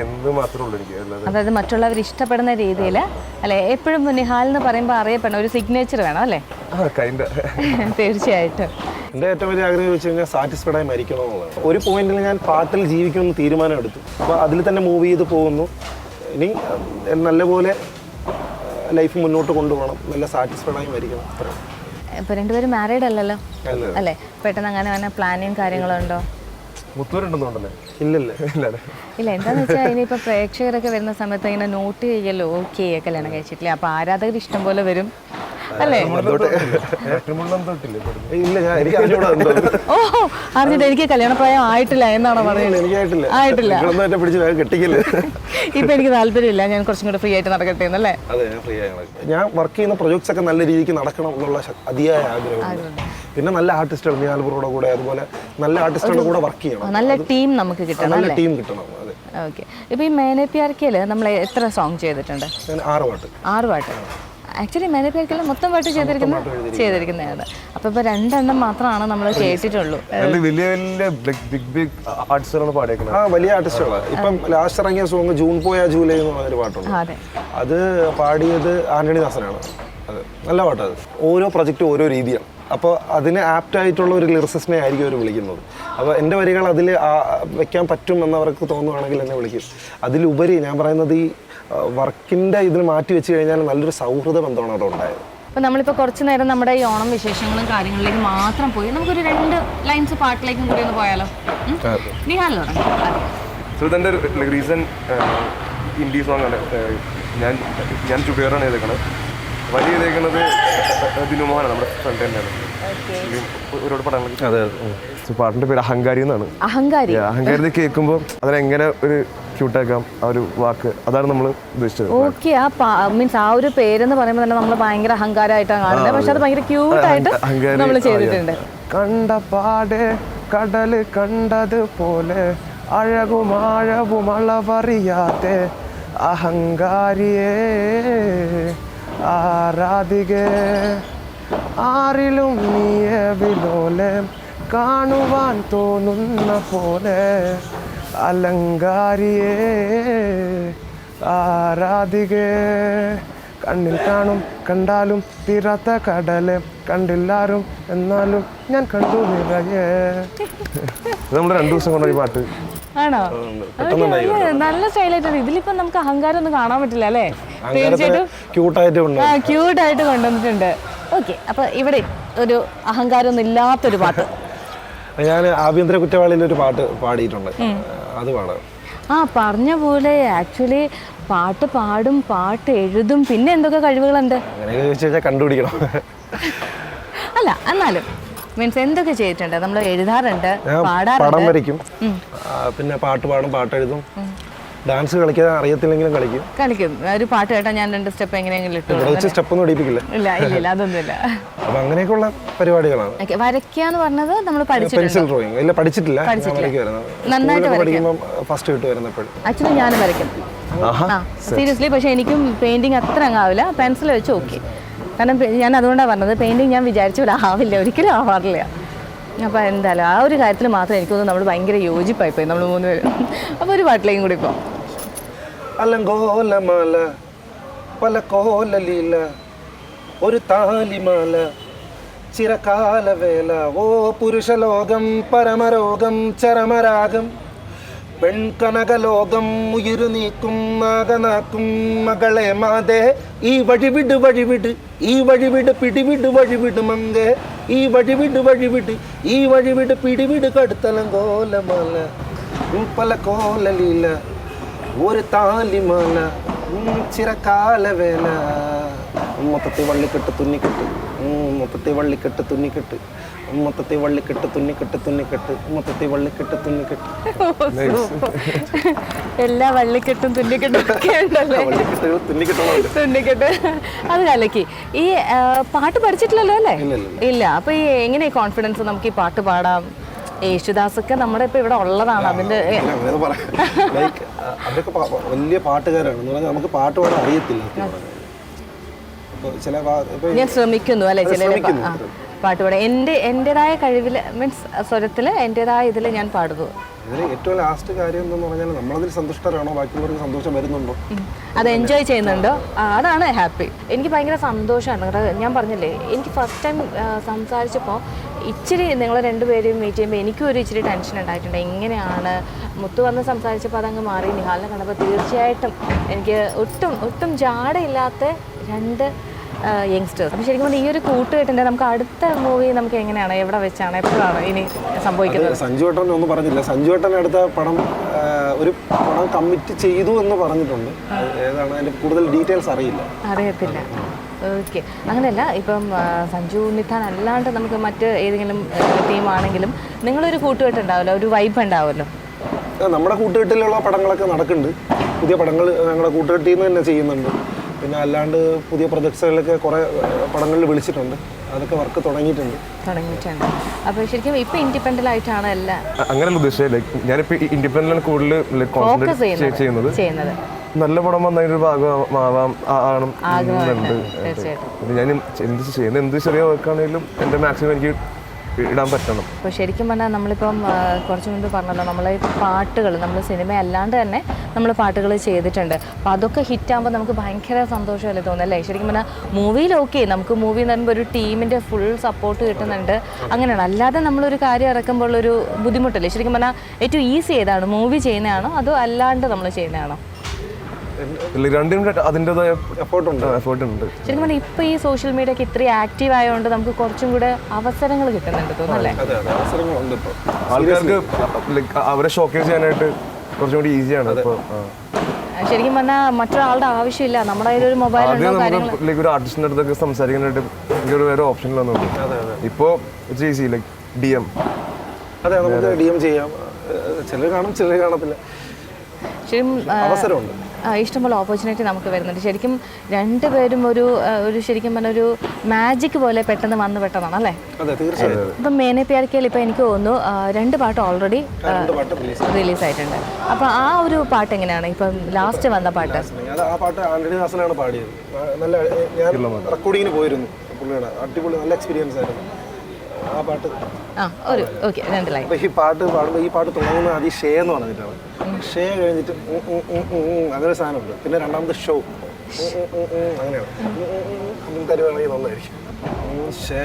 Speaker 4: എന്ന് മാത്രമേ ഉള്ളൂ എനിക്ക്.
Speaker 2: അതായത് മറ്റുള്ളവർ ഇഷ്ടപ്പെടുന്ന രീതിയിൽ അല്ലെ. എപ്പോഴും നിഹാൽ എന്ന് പറയുമ്പോൾ അറിയപ്പെടണം, ഒരു സിഗ്നേച്ചർ വേണം അല്ലേ? തീർച്ചയായിട്ടും.
Speaker 3: എൻ്റെ ഏറ്റവും വലിയ ആഗ്രഹം വെച്ച് കഴിഞ്ഞാൽ സാറ്റിസ്ഫൈഡ് ആയി മരിക്കണം എന്നുള്ളതാണ്. ഒരു പോയിന്റിൽ ഞാൻ പാട്ടിൽ ജീവിക്കുമെന്ന് തീരുമാനം എടുത്തു. അപ്പോൾ അതിൽ തന്നെ മൂവ് ചെയ്ത് പോകുന്നു. ഇനി നല്ലപോലെ ലൈഫ് മുന്നോട്ട് കൊണ്ടുപോകണം, നല്ല സാറ്റിസ്ഫൈഡ് ആയി മരിക്കണം.
Speaker 2: ഇപ്പൊ രണ്ടുപേരും മാരീഡ് അല്ലല്ലോ അല്ലേ? പെട്ടെന്ന് അങ്ങനെ പ്ലാനിങ് കാര്യങ്ങളുണ്ടോ?
Speaker 3: ഇല്ല.
Speaker 2: എന്താന്ന് വെച്ചാൽ ഇനിയിപ്പോ പ്രേക്ഷകരൊക്കെ വരുന്ന സമയത്ത് ഇങ്ങനെ നോട്ട് ചെയ്യല്ലോ, ഓക്കെ കല്യാണം കഴിച്ചിട്ടില്ല, അപ്പൊ ആരാധകർ ഇഷ്ടം പോലെ വരും അല്ലേ? ഓ അറിഞ്ഞിട്ട് എനിക്ക് കല്യാണപ്രായം ആയിട്ടില്ല എന്നാണോ പറയുന്നത്? ആയിട്ടില്ല. ഇപ്പൊ എനിക്ക് താല്പര്യമില്ല, ഞാൻ കുറച്ചും കൂടെ ഫ്രീ ആയിട്ട് നടക്കട്ടെ എന്നല്ലേ?
Speaker 3: ഞാൻ വർക്ക് ചെയ്യുന്ന പ്രൊജക്ട്സ് ഒക്കെ നല്ല രീതിക്ക് നടക്കണം എന്നുള്ള അതിയായ ആഗ്രഹം. പിന്നെ നല്ല ആർട്ടിസ്റ്റുകൾ നിഹാൽപുറയുടെ കൂടെ, അതുപോലെ നല്ല ആർട്ടിസ്റ്റുകളുടെ കൂടെ വർക്ക് ചെയ്യണം.
Speaker 2: നല്ല ടീം നമുക്ക് കിട്ടണം.
Speaker 3: നല്ല ടീം കിട്ടണം.
Speaker 2: ഓക്കെ. ഇപ്പൊ ഈ മേനെ പ്യാർ കിയിൽ നമ്മൾ എത്ര സോങ് ചെയ്തിട്ടുണ്ട്? 6 പാട്ട്. ആക്ച്വലി മേനെ പ്യാർ കിയിൽ മൊത്തം പാട്ട് ചെയ്തിരിക്കുന്നതാണ്. അപ്പൊ ഇപ്പൊ 2 എണ്ണം മാത്രമാണ് നമ്മൾ കേട്ടിട്ടുള്ളൂ.
Speaker 3: വലിയ ആർട്ടിസ്റ്റുകളാണ്. ഇപ്പം ലാസ്റ്റ് ഇറങ്ങിയ സോങ് ജൂൺ പോയ ജൂലൈ എന്ന് പറഞ്ഞൊരു പാട്ടുണ്ട്. അത് പാടിയത് ആന്റണി ദാസനാണ്. അത് നല്ല പാട്ടത്. ഓരോ പ്രൊജക്റ്റും ഓരോ രീതിയാണ്. അപ്പോൾ അതിന് ആപ്റ്റായിട്ടുള്ള ഒരു ലിറിസിസ്റ്റിനെ ആയിരിക്കും അവർ വിളിക്കുന്നത്. അപ്പോൾ എൻ്റെ വരികൾ അതിൽ വെക്കാൻ പറ്റും എന്നവർക്ക് തോന്നുകയാണെങ്കിൽ എന്നെ വിളിക്കും. അതിലുപരി ഞാൻ പറയുന്നത് ഈ വർക്കിൻ്റെ ഇതിൽ മാറ്റി വെച്ച് കഴിഞ്ഞാൽ നല്ലൊരു സൗഹൃദ ബന്ധമാണ് അവിടെ ഉണ്ടായത്.
Speaker 2: അപ്പോൾ നമ്മളിപ്പോൾ കുറച്ച് നേരം നമ്മുടെ ഈ ഓണം വിശേഷങ്ങളും കാര്യങ്ങളിലേക്ക് മാത്രം പോയി നമുക്കൊരു 2 ലൈൻസ് പാട്ടിലേക്കും കൂടി ഒന്ന് പോയാലോ? നിഹാൽ
Speaker 4: ഇതിൻ്റെ റീസൺ ഹിന്ദി സോങ് ആണ്. ഞാൻ ചുബേറാണ് ചെയ്തേക്കണത്. വലിയ ചെയ്തേക്കുന്നത് ദിനുമോഹനാണ്, നമ്മുടെ ഫ്രണ്ട് തന്നെയാണ്. ഒരുപാട് പടങ്ങൾക്ക് പാട്ടിന്റെ പേര് അഹങ്കാരി എന്നാണ്. അഹങ്കാരി കേൾക്കുമ്പോൾ അതിനെങ്ങനെ ഒരു ക്യൂട്ടാക്കാം ആ ഒരു വാക്ക്, അതാണ് നമ്മൾ ഉദ്ദേശിച്ചത്.
Speaker 2: ഓക്കെ. മീൻസ് ആ ഒരു പേരെന്ന് പറയുമ്പോൾ തന്നെ നമ്മൾ ഭയങ്കര അഹങ്കാരമായിട്ടാണ് കാണുന്നത്, പക്ഷെ അത് ഭയങ്കര ക്യൂട്ടായിട്ട് നമ്മൾ ചെയ്തിട്ടുണ്ട്.
Speaker 4: കണ്ട പാടെ കടല് കണ്ടത് പോലെ അഴകും ആഴവും അളവറിയാതെ അഹങ്കാരിയേ ആരാധികേ ആരിലും നീയെ വിലോലെ കാണുവാൻ തോന്നുന്ന പോലെ അലങ്കാരിയേ ആരാധികേ കണ്ണിൽ കാണും കണ്ടാലും തീരാത്ത കടലെ കണ്ടില്ലാരും എന്നാലും ഞാൻ കണ്ടു നിറയെ. നമ്മൾ 2 ദിവസം കൊണ്ടു ഈ പാട്ട്.
Speaker 2: ആണോ? നല്ല സ്റ്റൈലായിട്ടുണ്ട്. ഇതിലിപ്പോ നമുക്ക് അഹങ്കാരം ഒന്നും കാണാൻ പറ്റില്ല അല്ലേ? തീർച്ചയായിട്ടും ക്യൂട്ടായിട്ട് കൊണ്ടുവന്നിട്ടുണ്ട്. ഓക്കെ. അപ്പൊ ഇവിടെ ഒരു അഹങ്കാരം ഒന്നും ഇല്ലാത്തൊരു പാട്ട്
Speaker 3: ഞാൻ ആഭ്യന്തര കുറ്റവാളിയിൽ ഒരു പാട്ട് പാടിയിട്ടുണ്ട്. അത് പാടാം.
Speaker 2: പറഞ്ഞ പോലെ ആക്ച്വലി പാട്ട് പാടും, പാട്ട് എഴുതും, പിന്നെ എന്തൊക്കെ കഴിവുകളുണ്ട്
Speaker 3: കണ്ടുപിടിക്കണം.
Speaker 2: അല്ല എന്നാലും മീൻസ് എന്തൊക്കെ ചെയ്തിട്ടുണ്ട്? നമ്മൾ എഴുതാറുണ്ട്,
Speaker 3: പടം വരയ്ക്കും, പിന്നെ പാട്ട് പാടും, പാട്ട് എഴുതും, ഡാൻസ് കളിക്കാൻ അറിയത്തില്ലെങ്കിലും കളിക്കും.
Speaker 2: ഒരു പാട്ട് കേട്ടാ ഞാൻ 2 സ്റ്റെപ്പ് എങ്ങനെയെങ്കിലും ഇട്ടു.
Speaker 3: സ്റ്റെപ്പ് ഒന്നും ഇടിപ്പിക്കില്ല.
Speaker 2: ഇല്ല അതൊന്നുമില്ല.
Speaker 3: അപ്പൊ അങ്ങനെയൊക്കെയുള്ള പരിപാടികളാണ്.
Speaker 2: വരയ്ക്കാന്ന് പറഞ്ഞത് നമ്മൾ
Speaker 3: പെൻസിൽ ഡ്രോയിങ് ഇല്ല, പഠിച്ചിട്ടില്ല.
Speaker 2: നന്നായിട്ട്
Speaker 3: പഠിക്കുമ്പോൾ ഫസ്റ്റ് കിട്ടു വരുന്നപ്പോൾ
Speaker 2: ആക്ച്വലി ഞാൻ വരയ്ക്കും സീരിയസ്ലി. പക്ഷെ എനിക്കും പെയിന്റിങ് അത്ര അങ്ങാവില്ല, പെൻസിൽ വെച്ച് ഓക്കെ. കാരണം ഞാൻ അതുകൊണ്ടാണ് പറഞ്ഞത്, പെയിന്റിങ് ഞാൻ വിചാരിച്ചു ആവില്ല, ഒരിക്കലും ആവാറില്ല. അപ്പോൾ എന്തായാലും ആ ഒരു കാര്യത്തിൽ മാത്രം എനിക്കൊന്നും നമ്മൾ ഭയങ്കര യോജിപ്പായിപ്പോയി നമ്മൾ 3 പേരും. അപ്പോൾ ഒരു പാട്ടിലേക്കും കൂടി ഇപ്പോൾ
Speaker 3: അലങ്കോലമാല പല കോലലീല ഒരു താലിമാല ചിരകാലവേല ഓ പുരുഷലോകം പരമരോഗം ചരമരാഗം പെൺകനകലോകം ഉയിരു നീക്കും നാഗനാക്കും മകളെ മാതേ ഈ വഴിവിട് വഴിവിട് ഈ വഴിവിട് പിടിവിട് വഴിവിട് മങ്കേ ഈ വഴിവിട് വഴിവിട് ഈ വഴിവിട് പിടിവിട് കടുത്തലങ്കോലമാല പല കോലലീല ഒരു താലിമാല ചിരകാലവേല മൊത്തത്തെ വള്ളിക്കെട്ട് തുന്നിക്കെട്ട് മൊത്തത്തെ വള്ളിക്കെട്ട് തുന്നിക്കെട്ട് മൊത്തത്തെ വള്ളിക്കെട്ട് തുന്നിക്കെട്ട് തുന്നിക്കെട്ട് മൊത്തത്തെ വള്ളിക്കെട്ട് തുന്നിക്കെട്ട്.
Speaker 2: എല്ലാ വള്ളിക്കെട്ടും തുന്നിക്കെട്ടും തുന്നിക്കെട്ട്. അത് കലക്കി. ഈ പാട്ട് പഠിച്ചിട്ടില്ലല്ലോ അല്ലേ? ഇല്ല. അപ്പൊ ഈ എങ്ങനെ കോൺഫിഡൻസ് നമുക്ക് ഈ പാട്ട് പാടാം? യേശുദാസൊക്കെ നമ്മുടെ ഇപ്പൊ ഇവിടെ ഉള്ളതാണ്. അതിന്റെ
Speaker 3: അതൊക്കെ വലിയ പാട്ടുകാരാണ്. നമുക്ക് പാട്ട് പാടാൻ അറിയത്തില്ല. ചില
Speaker 2: ഞാൻ ശ്രമിക്കുന്നു അല്ലേ ചില പാട്ട് പാടാൻ എൻ്റെതായ കഴിവിൽ മീൻസ് സ്വരത്തിൽ എൻ്റെതായ ഇതിൽ ഞാൻ പാടുന്നു.
Speaker 3: ഇതിൽ ഏറ്റവും ലാസ്റ്റ് കാര്യം എന്തെന്ന് പറഞ്ഞാൽ നമ്മളതിൽ സന്തുഷ്ടരാണോ, ബാക്കിയുള്ളവർക്ക് സന്തോഷം വരുന്നുണ്ടോ,
Speaker 2: അത് എൻജോയ് ചെയ്യുന്നുണ്ടോ, അതാണ് ഹാപ്പി. എനിക്ക് ഭയങ്കര സന്തോഷമാണ്. ഞാൻ പറഞ്ഞില്ലേ, എനിക്ക് ഫസ്റ്റ് ടൈം സംസാരിച്ചപ്പോൾ ഇച്ചിരി നിങ്ങൾ രണ്ടുപേരെയും മീറ്റ് ചെയ്യുമ്പോൾ എനിക്കും ഒരു ഇച്ചിരി ടെൻഷൻ ഉണ്ടായിട്ടുണ്ട്. എങ്ങനെയാണ് മുത്തു വന്ന് സംസാരിച്ചപ്പോൾ അതങ്ങ് മാറി. നിഹാലിനെ കണ്ടപ്പോൾ തീർച്ചയായിട്ടും എനിക്ക് ഒട്ടും ജാടയില്ലാത്ത രണ്ട് യങ്സ്റ്റേഴ്സ്. അപ്പോൾ ശരിക്കും പറഞ്ഞാൽ ഈ ഒരു കൂട്ടുകെട്ടിൻ്റെ നമുക്ക് അടുത്ത മൂവി നമുക്ക് എങ്ങനെയാണ്, എവിടെ വെച്ചാണ്, എപ്പോഴാണ് ഇനി സംഭവിക്കുന്നത്?
Speaker 3: സഞ്ജുവേട്ടൻ ഒന്നും പറഞ്ഞില്ല. സഞ്ജുവേട്ടൻ അടുത്ത ഒരു പടം കമ്മിറ്റ് ചെയ്തു എന്ന് പറഞ്ഞിട്ടുണ്ട്. ഏതാണ് അതിൻ്റെ കൂടുതൽ ഡീറ്റെയിൽസ്
Speaker 2: അറിയത്തില്ല. ഓക്കെ, അങ്ങനെയല്ല. ഇപ്പം സഞ്ജു നിധാൻ അല്ലാണ്ട് നമുക്ക് മറ്റ് ഏതെങ്കിലും ടീമാണെങ്കിലും നിങ്ങളൊരു കൂട്ടുകെട്ട് ഉണ്ടാവുമല്ലോ, ഒരു വൈബ് ഉണ്ടാവുമല്ലോ.
Speaker 3: നമ്മുടെ കൂട്ടുകെട്ടിലുള്ള പടങ്ങളൊക്കെ നടക്കുന്നുണ്ട്. പുതിയ പടങ്ങൾ ഞങ്ങളുടെ കൂട്ടുകെട്ടിൽ നിന്ന് തന്നെ ചെയ്യുന്നുണ്ട്. പിന്നെ അല്ലാണ്ട് പുതിയ പ്രൊജക്ട്സുകളിലൊക്കെ കുറേ പടങ്ങളിൽ വിളിച്ചിട്ടുണ്ട്. അതൊക്കെ വർക്ക് തുടങ്ങിയിട്ടുണ്ട്.
Speaker 2: അപ്പോൾ ശരിക്കും ഇപ്പോൾ ഇൻഡിപെൻഡൻ്റ് ആയിട്ടാണ് എല്ലാം.
Speaker 4: അങ്ങനെയല്ല ഉദ്ദേശിച്ചത്. ലൈക്ക് ഞാനിപ്പോൾ ഇൻഡിപെൻഡൻ്റ് കൂടുതൽ കോൺസെൻട്രേറ്റ് ചെയ്യുന്നത്. നല്ല പടം വന്നതിൻ്റെ ഒരു ഭാഗമാവാം ആണെന്നുണ്ട്. ഞാൻ എന്ത് ചെറിയ വർക്കാണെങ്കിലും എൻ്റെ മാക്സിമം എനിക്ക് ഇടാൻ പറ്റണം.
Speaker 2: അപ്പോൾ ശരിക്കും പറഞ്ഞാൽ നമ്മളിപ്പം കുറച്ച് മുൻപ് പറഞ്ഞല്ലോ, നമ്മളെ പാട്ടുകൾ നമ്മൾ സിനിമ അല്ലാണ്ട് തന്നെ നമ്മൾ പാട്ടുകൾ ചെയ്തിട്ടുണ്ട്. അപ്പോൾ അതൊക്കെ ഹിറ്റാകുമ്പോൾ നമുക്ക് ഭയങ്കര സന്തോഷമല്ലേ തോന്നുന്നല്ലേ? ശരിക്കും പറഞ്ഞാൽ മൂവിയിൽ ഓക്കെ, നമുക്ക് മൂവി എന്ന് പറയുമ്പോൾ ഒരു ടീമിൻ്റെ ഫുൾ സപ്പോർട്ട് കിട്ടുന്നുണ്ട്. അങ്ങനെയാണ്. അല്ലാതെ നമ്മളൊരു കാര്യം ഇറക്കുമ്പോൾ ഒരു ബുദ്ധിമുട്ടല്ലേ? ശരിക്കും പറഞ്ഞാൽ ഏറ്റവും ഈസി ഏതാണ്, മൂവി ചെയ്യുന്നതാണോ അതോ അല്ലാണ്ട് നമ്മൾ ചെയ്യുന്നതാണോ?
Speaker 4: രണ്ടും അതിൻ്റെതായ എഫേർട്ട് ഉണ്ട്.
Speaker 2: ശരിക്കും പറഞ്ഞാൽ ഇപ്പോൾ ഈ സോഷ്യൽ മീഡിയ ഒക്കെ ഇത്രയും ആക്റ്റീവ് ആയതുകൊണ്ട് നമുക്ക് കുറച്ചും കൂടെ അവസരങ്ങൾ കിട്ടുന്നുണ്ട് തോന്നുന്നല്ലേ?
Speaker 4: ആൾക്കാർക്ക് അവരെ ഷോക്കേസ് ചെയ്യാനായിട്ട് കുറച്ചും കൂടി ഈസിയാണ് ഇപ്പോൾ.
Speaker 2: ശരിക്കും പറഞ്ഞാൽ മറ്റൊരാളുടെ ആവശ്യമില്ല. നമ്മുടെ കയ്യിൽ ഒരു മൊബൈൽ
Speaker 4: ഒരു ആർട്ടിസ്റ്റിൻ്റെ അടുത്തൊക്കെ സംസാരിക്കാനായിട്ട് എനിക്കൊരു വേറെ ഓപ്ഷൻ വന്നുണ്ട്. ഇപ്പോൾ ഇറ്റ്സ് ഈസി, ലൈക്ക് DM.
Speaker 3: അതെ, നമുക്ക് DM ചെയ്യാം. ചിലർ കാണും, ചിലർ കാണത്തില്ല. അവസരമുണ്ട്.
Speaker 2: ഇഷ്ടംപോലെ ഓപ്പർച്യൂണിറ്റി നമുക്ക് വരുന്നുണ്ട്. ശരിക്കും രണ്ടുപേരും ഒരു ശരിക്കും പറഞ്ഞ ഒരു മാജിക് പോലെ പെട്ടെന്ന് വന്ന് പെട്ടതാണ് അല്ലേ? ഇപ്പം മേനെ പ്യാർ കിയയിൽ ഇപ്പോൾ എനിക്ക് തോന്നുന്നു 2 പാട്ട് ഓൾറെഡി റിലീസായിട്ടുണ്ട്. അപ്പോൾ ആ ഒരു പാട്ട് എങ്ങനെയാണ് ഇപ്പം ലാസ്റ്റ് വന്ന പാട്ട്?
Speaker 3: ആ പാട്ട് ആന്റണി ദാസനാണ് പാടിയത്. നല്ല ഞാൻ റെക്കോർഡിങ്ങിന് പോയിരുന്നു. പുള്ളിയുടെ അടിപൊളി നല്ല എക്സ്പീരിയൻസ് ആയിരുന്നു ആ പാട്ട്.
Speaker 2: Okay, 2 line.
Speaker 3: ഈ പാട്ട് പാടുമ്പോൾ ഈ പാട്ട് തുടങ്ങുന്നത് ആദ്യം ഷേ എന്ന് പറഞ്ഞിട്ടാണ്. ഷേ കഴിഞ്ഞിട്ട് അങ്ങനെ ഒരു സാധനമുണ്ട്. പിന്നെ രണ്ടാമത് ഷോ, അങ്ങനെയാണ്. തരുവാണെങ്കിൽ നന്നായിരിക്കും. ഷേ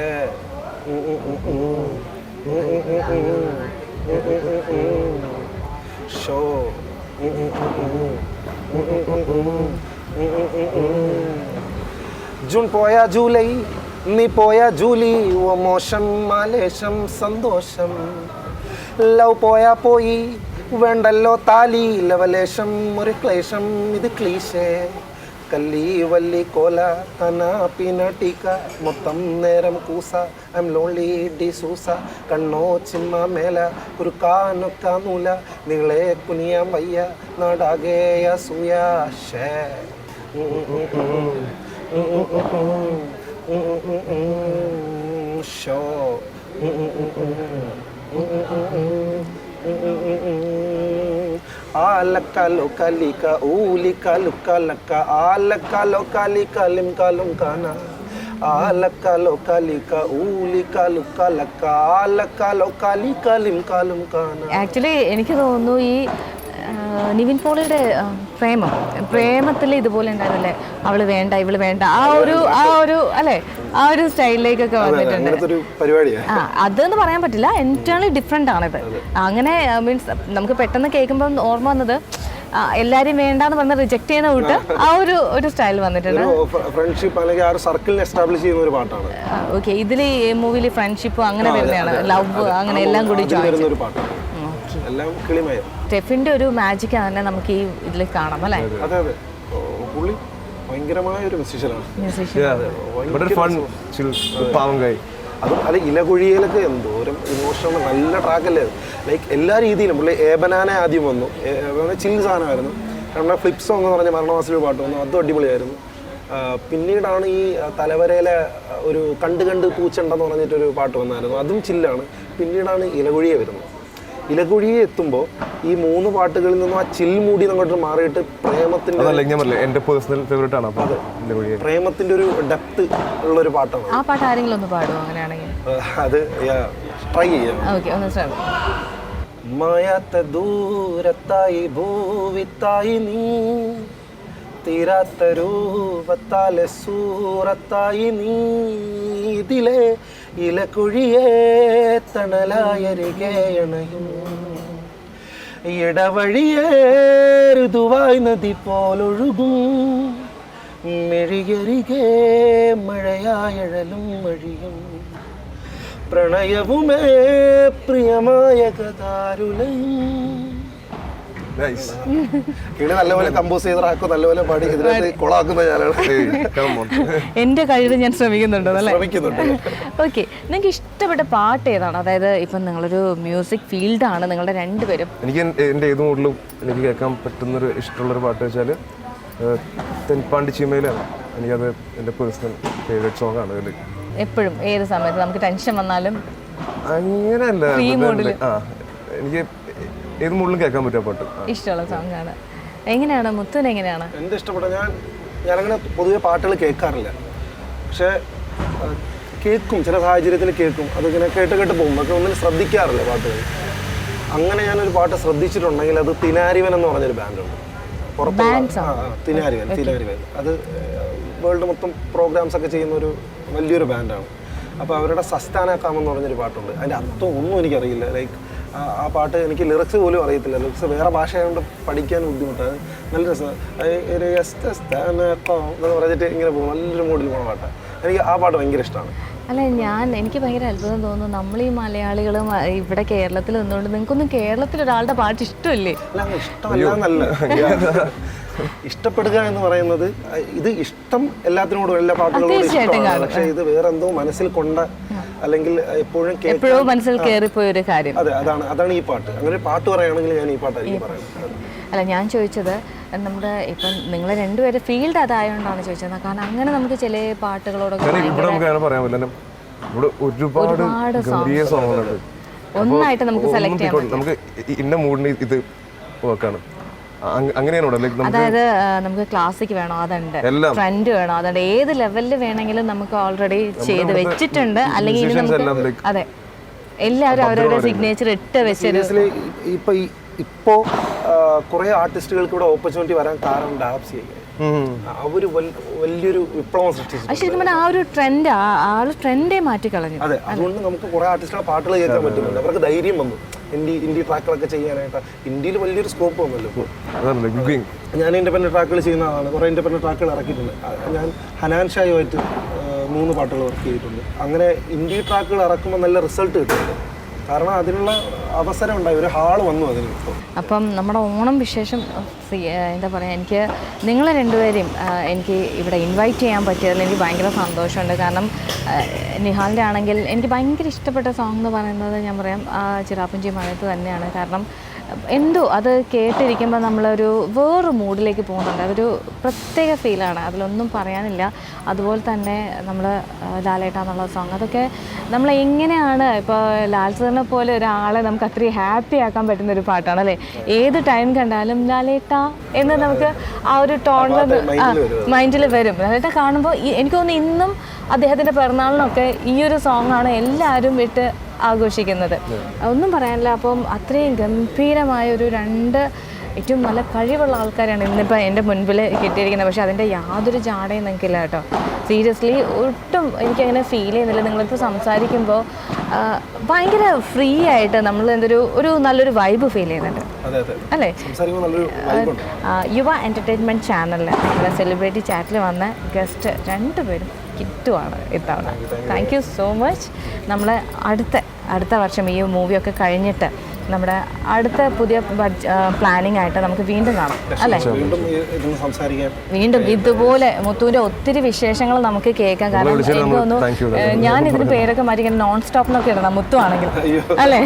Speaker 3: ഷോ ജൂൺ പോയാ ജൂലൈ, നീ പോയാ ജൂലി, ഓ മോശം മാലേശം സന്തോഷം. ലവ് പോയാ പോയി, വേണ്ടല്ലോ താലി, ലവലേശം ഒരു ക്ലേശം, ഇത് ക്ലീശേ. കല്ലി വല്ലി കോല കന പീന ടീക്ക, മൊത്തം നേരം കൂസ, ഐ എം ലോൺലി ഡിസൂസ. കണ്ണോ ചിമ്മ മേല കുറുക്കാനൊക്ക നൂല, നിങ്ങളെ കുനിയാൻ വയ്യ നാടാകെയ സൂയ. ഷേ ഷോ ആലക്ക ലോക്കാലിക്ക ഊലിക്ക ലുക്ക ലക്ക, ആലക്ക ലോക്കാലിക്ക ലിംക ലുംകാന, ആലക്ക ലോക്കാലിക്ക ഊലിക്ക ലുക്ക ലക്ക, ആലക്ക ലോക്കാലിക്ക ലിംക ലുംകാന. ആക്ച്വലി
Speaker 2: എനിക്ക് തോന്നുന്നു ഈ നിവിൻ പോളിയുടെ പ്രേമത്തിൽ ഇതുപോലെ ഉണ്ടായിരുന്നല്ലേ, അവള് വേണ്ട ഇവള് വേണ്ട, ആ ഒരു അല്ലെ, ആ ഒരു സ്റ്റൈലിലേക്കൊക്കെ വന്നിട്ടുണ്ട്. അതെന്ന് പറയാൻ പറ്റില്ല, എൻറ്റയർലി ഡിഫറെൻ്റ് ആണിത്. അങ്ങനെ മീൻസ് നമുക്ക് പെട്ടെന്ന് കേൾക്കുമ്പോൾ ഓർമ്മ വന്നത് എല്ലാരും വേണ്ടാന്ന് പറഞ്ഞ് റിജക്ട് ചെയ്യുന്ന കൂട്ട് ആ ഒരു സ്റ്റൈൽ വന്നിട്ടുണ്ട്.
Speaker 3: ഫ്രണ്ട്ഷിപ്പ് അല്ലെങ്കിൽ ആ ഒരു സർക്കിൾ എസ്റ്റാബ്ലിഷ് ചെയ്യുന്ന ഒരു പാട്ടാണ്.
Speaker 2: ഓക്കെ, ഇതിൽ ഈ മൂവിയിൽ ഫ്രണ്ട്ഷിപ്പ് അങ്ങനെ വരുന്നതാണ്, ലവ് അങ്ങനെ എല്ലാം കൂടി
Speaker 3: വരുന്ന ഒരു പാട്ടാണ്. എല്ലാം കിളിമയം.
Speaker 2: സ്റ്റെഫിന്റെ ഒരു മാജിക് തന്നെ നമുക്ക് ഈ ഇതിൽ കാണാം അല്ലേ?
Speaker 3: അതെ അതെ, പുള്ളി ഭയങ്കരമായ ഒരു മ്യൂസിഷ്യനാണ്. അത് ഇലകുഴിയിലൊക്കെ എന്തോരം ഇമോഷണൽ നല്ല ട്രാക്കല്ലേ. ലൈക്ക് എല്ലാ രീതിയിലും പുള്ളി ഏബനാനെ ആദ്യം വന്നു, ചില്ല് സാധനമായിരുന്നു. കാരണം ഫ്ലിപ്പ് സോങ് എന്ന് പറഞ്ഞ മരണവാസിലൊരു പാട്ട് വന്നു, അതും അടിപൊളിയായിരുന്നു. പിന്നീടാണ് ഈ തലവരയിലെ ഒരു കണ്ട് പൂച്ചണ്ടെന്ന് പറഞ്ഞിട്ടൊരു പാട്ട് വന്നായിരുന്നു, അതും ചില്ലാണ്. പിന്നീടാണ് ഇലകുഴിയെ വരുന്നത്. ഇലക്കുഴിയെ എത്തുമ്പോൾ ഈ 3 പാട്ടുകളിൽ നിന്നും ആ ചിൽ മൂടി അങ്ങോട്ട് മാറിയിട്ട് പ്രേമത്തിന്റെ
Speaker 4: എന്റെ പേഴ്സണൽ ഫേവറേറ്റ് ആണ്. അപ്പോൾ
Speaker 3: പ്രേമത്തിന്റെ ഒരു ഡെപ്ത് ഉള്ള ഒരു പാട്ടാണ്.
Speaker 2: ആ പാട്ട് ആരെങ്കിലും ഒന്ന് പാടുമോ അങ്ങനെയാണെങ്കിൽ?
Speaker 3: അത് ട്രൈ ചെയ്യാം.
Speaker 2: ഓക്കെ, ഒന്ന് ശ്രമിക്കാം.
Speaker 3: മായാത്ത ദൂരത്തായി ഭൂവിത്തായി നീ, തീരാത്ത രൂപത്താലെ സൂറത്തായി നീ, ഇതിലെ ഇലക്കുഴിയേ തണലായരികെ അണയും, ഇടവഴിയേ ഋതുവായി നദി പോലൊഴുകും, മെഴിയരികെ മഴയായഴലും മഴിയും, പ്രണയവുമേ പ്രിയമായ കഥാരുലയും. നല്ലപോലെ കമ്പോസ് ചെയ്ത് റാക്കോ നല്ലപോലെ പാടി ഇതിനകത്ത് കൊളാക്കുന്ന ഞാനാണ്.
Speaker 2: എന്റെ കഴിവ് ഞാൻ ശ്രമിക്കുന്നുണ്ടോ? ഓക്കെ, നിങ്ങൾക്ക് ഇഷ്ടപ്പെട്ട പാട്ട് ഏതാണ്? അതായത് ഇപ്പം നിങ്ങളൊരു മ്യൂസിക് ഫീൽഡാണ് നിങ്ങളുടെ രണ്ടുപേരും.
Speaker 4: എനിക്ക് എൻ്റെ ഏത് മോഡിലും എനിക്ക് കേൾക്കാൻ പറ്റുന്നൊരു ഇഷ്ടമുള്ളൊരു പാട്ട് വെച്ചാൽ തെൻപാണ്ടി ചീമയിലാണ്. എനിക്കത് എൻ്റെ പേഴ്സണൽ ഫേവറേറ്റ് സോങ് ആണ്. അതിൽ
Speaker 2: എപ്പോഴും ഏത് സമയത്ത് നമുക്ക് ടെൻഷൻ വന്നാലും
Speaker 4: അങ്ങനെയല്ല, എനിക്ക് ഏത് മൂഡിലും കേൾക്കാൻ പറ്റിയ പാട്ട്
Speaker 2: ഇഷ്ടമുള്ള സോങ് ആണ്. എങ്ങനെയാണ് മുത്തുവിന് എങ്ങനെയാണ്?
Speaker 3: എൻ്റെ ഇഷ്ടപ്പെട്ട ഞാനങ്ങനെ പൊതുവെ പാട്ടുകൾ കേൾക്കാറില്ല, പക്ഷേ കേൾക്കും, ചില സാഹചര്യത്തിൽ കേൾക്കും. അതിങ്ങനെ കേട്ട് പോകും, പക്ഷെ ഒന്നിനും ശ്രദ്ധിക്കാറില്ല പാട്ടുകൾ. അങ്ങനെ ഞാനൊരു പാട്ട് ശ്രദ്ധിച്ചിട്ടുണ്ടെങ്കിൽ അത് തിനാരിവൻ എന്ന് പറഞ്ഞൊരു ബാൻഡുണ്ട് തിനാരിവൻ. അത് വേൾഡ് മൊത്തം പ്രോഗ്രാംസ് ഒക്കെ ചെയ്യുന്ന ഒരു വലിയൊരു ബാൻഡാണ്. അപ്പോൾ അവരുടെ സസ്താനാക്കാം എന്ന് പറഞ്ഞൊരു പാട്ടുണ്ട്. അതിൻ്റെ അർത്ഥം ഒന്നും എനിക്കറിയില്ല. ലൈക്ക് ആ പാട്ട് എനിക്ക് ലിറിക്സ് പോലും അറിയത്തില്ല. ലിറിക്സ് വേറെ ഭാഷയായതുകൊണ്ട് പഠിക്കാൻ ബുദ്ധിമുട്ടാണ്. നല്ല രസം എന്ന് പറഞ്ഞിട്ട് ഇങ്ങനെ പോകും, നല്ലൊരു മൂഡിൽ പോകുന്ന പാട്ടാണ്. എനിക്ക് ആ പാട്ട് ഭയങ്കര ഇഷ്ടമാണ്.
Speaker 2: അല്ല, എനിക്ക് ഭയങ്കര അത്ഭുതം തോന്നുന്നു. നമ്മൾ ഈ മലയാളികളും ഇവിടെ കേരളത്തിൽ നിന്നുകൊണ്ട് നിങ്ങൾക്കൊന്നും കേരളത്തിൽ ഒരാളുടെ പാട്ട് ഇഷ്ടമല്ലേ?
Speaker 3: അല്ല, ഇഷ്ടമല്ല എന്നല്ല, ഇഷ്ടപ്പെടുക എന്ന് പറയുന്നത് ഇത് ഇഷ്ടം എല്ലാത്തിനോടും എല്ലാ പാട്ടുകളോടും ഇഷ്ടമാണ്. പക്ഷെ ഇത് വേറെ എന്തോ മനസ്സിൽ കൊണ്ട അല്ലെങ്കിൽ എപ്പോഴോ
Speaker 2: മനസ്സിൽ കയറിപ്പോയ ഒരു കാര്യം.
Speaker 3: അതെ, അതാണ് ഈ പാട്ട്. അങ്ങനെ ഒരു പാട്ട് പറയുകയാണെങ്കിൽ ഞാൻ ഈ പാട്ടായിരിക്കും പറയുന്നത്.
Speaker 2: അല്ല, ഞാൻ ചോദിച്ചത് നമ്മുടെ ഇപ്പം നിങ്ങൾ രണ്ടുപേരും ഫീൽഡ് അതായതുകൊണ്ടാണ് ചോദിച്ചത്. കാരണം അങ്ങനെ നമുക്ക് ചില പാട്ടുകളോടൊക്കെ
Speaker 4: ഒരുപാട് സോങ്ങുകളുണ്ട്.
Speaker 2: ഒന്നായിട്ട് നമുക്ക് സെലക്ട് ചെയ്യാൻ പറ്റും.
Speaker 4: നമുക്ക് ഇന്ന മൂഡിന് ഇത് വർക്കാണ്.
Speaker 2: അതായത് നമുക്ക് ക്ലാസിക് വേണോ അതുണ്ട്, ട്രെൻഡ് വേണോ അതുണ്ട്, ഏത് ലെവലിൽ വേണമെങ്കിലും നമുക്ക് ഓൾറെഡി ചെയ്ത് വെച്ചിട്ടുണ്ട്. അല്ലെങ്കിൽ നമുക്ക് അതെ, എല്ലാവരും അവരവരുടെ സിഗ്നേച്ചർ ഇട്ട് വെച്ചൊരു.
Speaker 3: ഇപ്പോൾ കുറേ ആർട്ടിസ്റ്റുകൾക്ക് ഇവിടെ ഓപ്പർച്യൂണിറ്റി വരാൻ കാരണം ഡാബ്സ് ചെയ്യുക. അവര് വലിയൊരു വിപ്ലവം സൃഷ്ടിച്ചു.
Speaker 2: ആ ഒരു ട്രെൻഡ് ട്രെൻഡേ മാറ്റിക്കളഞ്ഞു.
Speaker 3: അതെ, അതുകൊണ്ട് നമുക്ക് കുറെ ആർട്ടിസ്റ്റുകളുടെ പാട്ടുകൾ കേൾക്കാൻ പറ്റുന്നുണ്ട്. അവർക്ക് ധൈര്യം വന്നു ഇന്ത്യ ട്രാക്കുകളൊക്കെ ചെയ്യാനായിട്ട്. ഇന്ത്യയിൽ വലിയൊരു സ്കോപ്പ് വന്നല്ലോ ഇപ്പോൾ. ഞാൻ ഇൻഡിപെൻഡന്റ് ട്രാക്കുകൾ ചെയ്യുന്ന ആളാണ്. കുറേ ഇൻഡിപെൻഡന്റ് ട്രാക്കുകൾ ഇറക്കിയിട്ടുണ്ട്. ഞാൻ ഹനാൻ ഷായുമായിട്ട് 3 പാട്ടുകൾ വർക്ക് ചെയ്തിട്ടുണ്ട്. അങ്ങനെ ഇന്ത്യ ട്രാക്കുകൾ ഇറക്കുമ്പോൾ നല്ല റിസൾട്ട് കിട്ടുന്നുണ്ട്. കാരണം അതിനുള്ള അവസരം ഉണ്ടായി, ഒരു ഹാള് വന്നു അതിന്.
Speaker 2: അപ്പം നമ്മുടെ ഓണം വിശേഷം എന്താ പറയുക, എനിക്ക് നിങ്ങളെ രണ്ടുപേരെയും എനിക്ക് ഇവിടെ ഇൻവൈറ്റ് ചെയ്യാൻ പറ്റിയതിൽ എനിക്ക് ഭയങ്കര സന്തോഷമുണ്ട്. കാരണം നിഹാലിൻ്റെ ആണെങ്കിൽ എനിക്ക് ഭയങ്കര ഇഷ്ടപ്പെട്ട സോങ് എന്ന് പറയുന്നത് ഞാൻ പറയാം ചിറാപ്പുഞ്ചി മഴയത്ത് തന്നെയാണ്. കാരണം എന്തോ അത് കേട്ടിരിക്കുമ്പോൾ നമ്മളൊരു വേറൊരു മൂഡിലേക്ക് പോകുന്നുണ്ട്. അതൊരു പ്രത്യേക ഫീലാണ്, അതിലൊന്നും പറയാനില്ല. അതുപോലെ തന്നെ നമ്മൾ ലാലേട്ട എന്നുള്ള സോങ്, അതൊക്കെ നമ്മൾ എങ്ങനെയാണ് ഇപ്പോൾ ലാൽ സാറിനെ പോലെ ഒരാളെ നമുക്ക് അത്രയും ഹാപ്പി ആക്കാൻ പറ്റുന്ന ഒരു പാട്ടാണ് അല്ലേ? ഏത് ടൈം കണ്ടാലും ലാലേട്ട എന്ന് നമുക്ക് ആ ഒരു ടോണിൽ മൈൻഡിൽ വരും. ലാലേട്ട കാണുമ്പോൾ എനിക്ക് തോന്നുന്നു ഇന്നും അദ്ദേഹത്തിൻ്റെ പിറന്നാളിനൊക്കെ ഈ ഒരു സോങ്ങാണ് എല്ലാവരും വിട്ട് ആഘോഷിക്കുന്നത്. ഒന്നും പറയാനില്ല. അപ്പം അത്രയും ഗംഭീരമായ ഒരു 2 ഏറ്റവും നല്ല കഴിവുള്ള ആൾക്കാരാണ് ഇന്നിപ്പോൾ എൻ്റെ മുൻപിൽ കിട്ടിയിരിക്കുന്നത്. പക്ഷേ അതിൻ്റെ യാതൊരു ജാടയും നിങ്ങൾക്കില്ല കേട്ടോ. സീരിയസ്ലി ഒട്ടും എനിക്കങ്ങനെ ഫീൽ ചെയ്യുന്നില്ല. നിങ്ങളിപ്പോൾ സംസാരിക്കുമ്പോൾ ഭയങ്കര ഫ്രീ ആയിട്ട് നമ്മൾ ഒരു നല്ലൊരു വൈബ് ഫീൽ ചെയ്യുന്നുണ്ട് അല്ലേ? യുവ എൻ്റർടൈൻമെൻറ്റ് ചാനലിൽ നമ്മുടെ സെലിബ്രിറ്റി ചാറ്റിൽ വന്ന ഗസ്റ്റ് 2 പേരും കിറ്റുമാണ് ഇത്തവണ. Thank you so much. നമ്മൾ അടുത്ത വർഷം ഈ മൂവിയൊക്കെ കഴിഞ്ഞിട്ട് നമ്മുടെ അടുത്ത പുതിയ പ്ലാനിങ് ആയിട്ട് നമുക്ക് വീണ്ടും കാണാം അല്ലേ? വീണ്ടും ഇതുപോലെ മുത്തുവിൻ്റെ ഒത്തിരി വിശേഷങ്ങൾ നമുക്ക് കേൾക്കാം. കാരണം എനിക്ക് തോന്നുന്നു ഞാൻ ഇതിന് പേരൊക്കെ മാറ്റി നോൺ സ്റ്റോപ്പ് എന്നൊക്കെ ഇടണം മുത്തു ആണെങ്കിൽ അല്ലേ?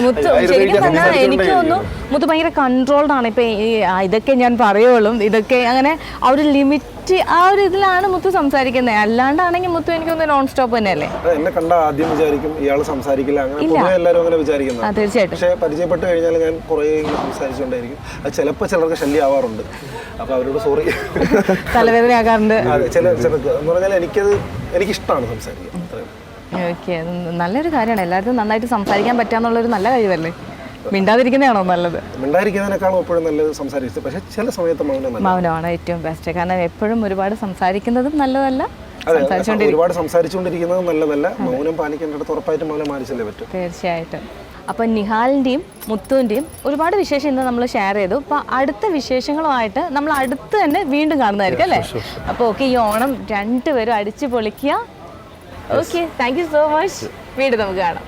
Speaker 2: മുത്തു ശരിക്കും പറഞ്ഞാൽ എനിക്ക് തോന്നുന്നു മുത്തു ഭയങ്കര കൺട്രോൾഡ് ആണ്. ഇപ്പം ഇതൊക്കെ ഞാൻ പറയുള്ളൂ, ഇതൊക്കെ അങ്ങനെ ആ ഒരു ലിമിറ്റ് പറ്റി ആ ഒരു ഇതിലാണ് മുത്തു സംസാരിക്കുന്നത്. അല്ലാണ്ടാണെങ്കിൽ മുത്തു എനിക്കൊന്ന് നോൺ സ്റ്റോപ്പ് തന്നെയല്ലേ.
Speaker 3: എന്നെ കണ്ട ആദ്യം വിചാരിക്കും ഇയാൾ സംസാരിക്കില്ല, അങ്ങനെ പൊതുവെ എല്ലാവരും അങ്ങനെ വിചാരിക്കുന്നത്.
Speaker 2: തീർച്ചയായിട്ടും.
Speaker 3: പക്ഷേ പരിചയപ്പെട്ട് കഴിഞ്ഞാൽ ഞാൻ കുറേ സംസാരിച്ചുകൊണ്ടായിരിക്കും. അത് ചിലപ്പോൾ ചിലർക്ക് ശല്യം ആവാറുണ്ട്. അപ്പോൾ അവരോട് സോറി.
Speaker 2: തലവേദന ആകാറുണ്ട്.
Speaker 3: അതെ, ചിലർക്ക് എന്ന് പറഞ്ഞാൽ എനിക്കിഷ്ടമാണ് സംസാരിക്കാൻ.
Speaker 2: ഓക്കെ, നല്ലൊരു കാര്യമാണ്. എല്ലാവർക്കും നന്നായിട്ട് സംസാരിക്കാൻ പറ്റാന്നുള്ളൊരു നല്ല കഴിവല്ലേ. മിണ്ടാതിരിക്കുന്നതാണോ നല്ലത്?
Speaker 3: മിണ്ടാതിരിക്കുന്നതിനേക്കാളും എപ്പോഴും നല്ലത് സംസാരിച്ചത്. പക്ഷേ ചില സമയത്ത്
Speaker 2: മൗനമാണ് ഏറ്റവും ബെസ്റ്റ്. കാരണം എപ്പോഴും ഒരുപാട് സംസാരിക്കുന്നതും നല്ലതല്ല,
Speaker 3: ഒരുപാട് സംസാരിച്ചുകൊണ്ടിരിക്കുന്നത് നല്ലതല്ല. മൗനം പാലിക്കേണ്ടത് ഉറപ്പായിട്ടും മൗനം പാലിച്ചല്ലേ പറ്റും.
Speaker 2: തീർച്ചയായിട്ടും. അപ്പോൾ നിഹാലിൻ്റെയും മുത്തുവിൻ്റെയും ഒരുപാട് വിശേഷം ഇന്ന് നമ്മൾ ഷെയർ ചെയ്തു. അപ്പോൾ അടുത്ത വിശേഷങ്ങളുമായിട്ട് നമ്മൾ അടുത്ത് തന്നെ വീണ്ടും കാണുന്നതായിരിക്കും അല്ലേ? അപ്പോൾ ഓക്കെ, ഈ ഓണം രണ്ടുപേരും അടിച്ചു പൊളിക്കുക. Okay, thank you so much. വീണ്ടും നമുക്ക് കാണാം.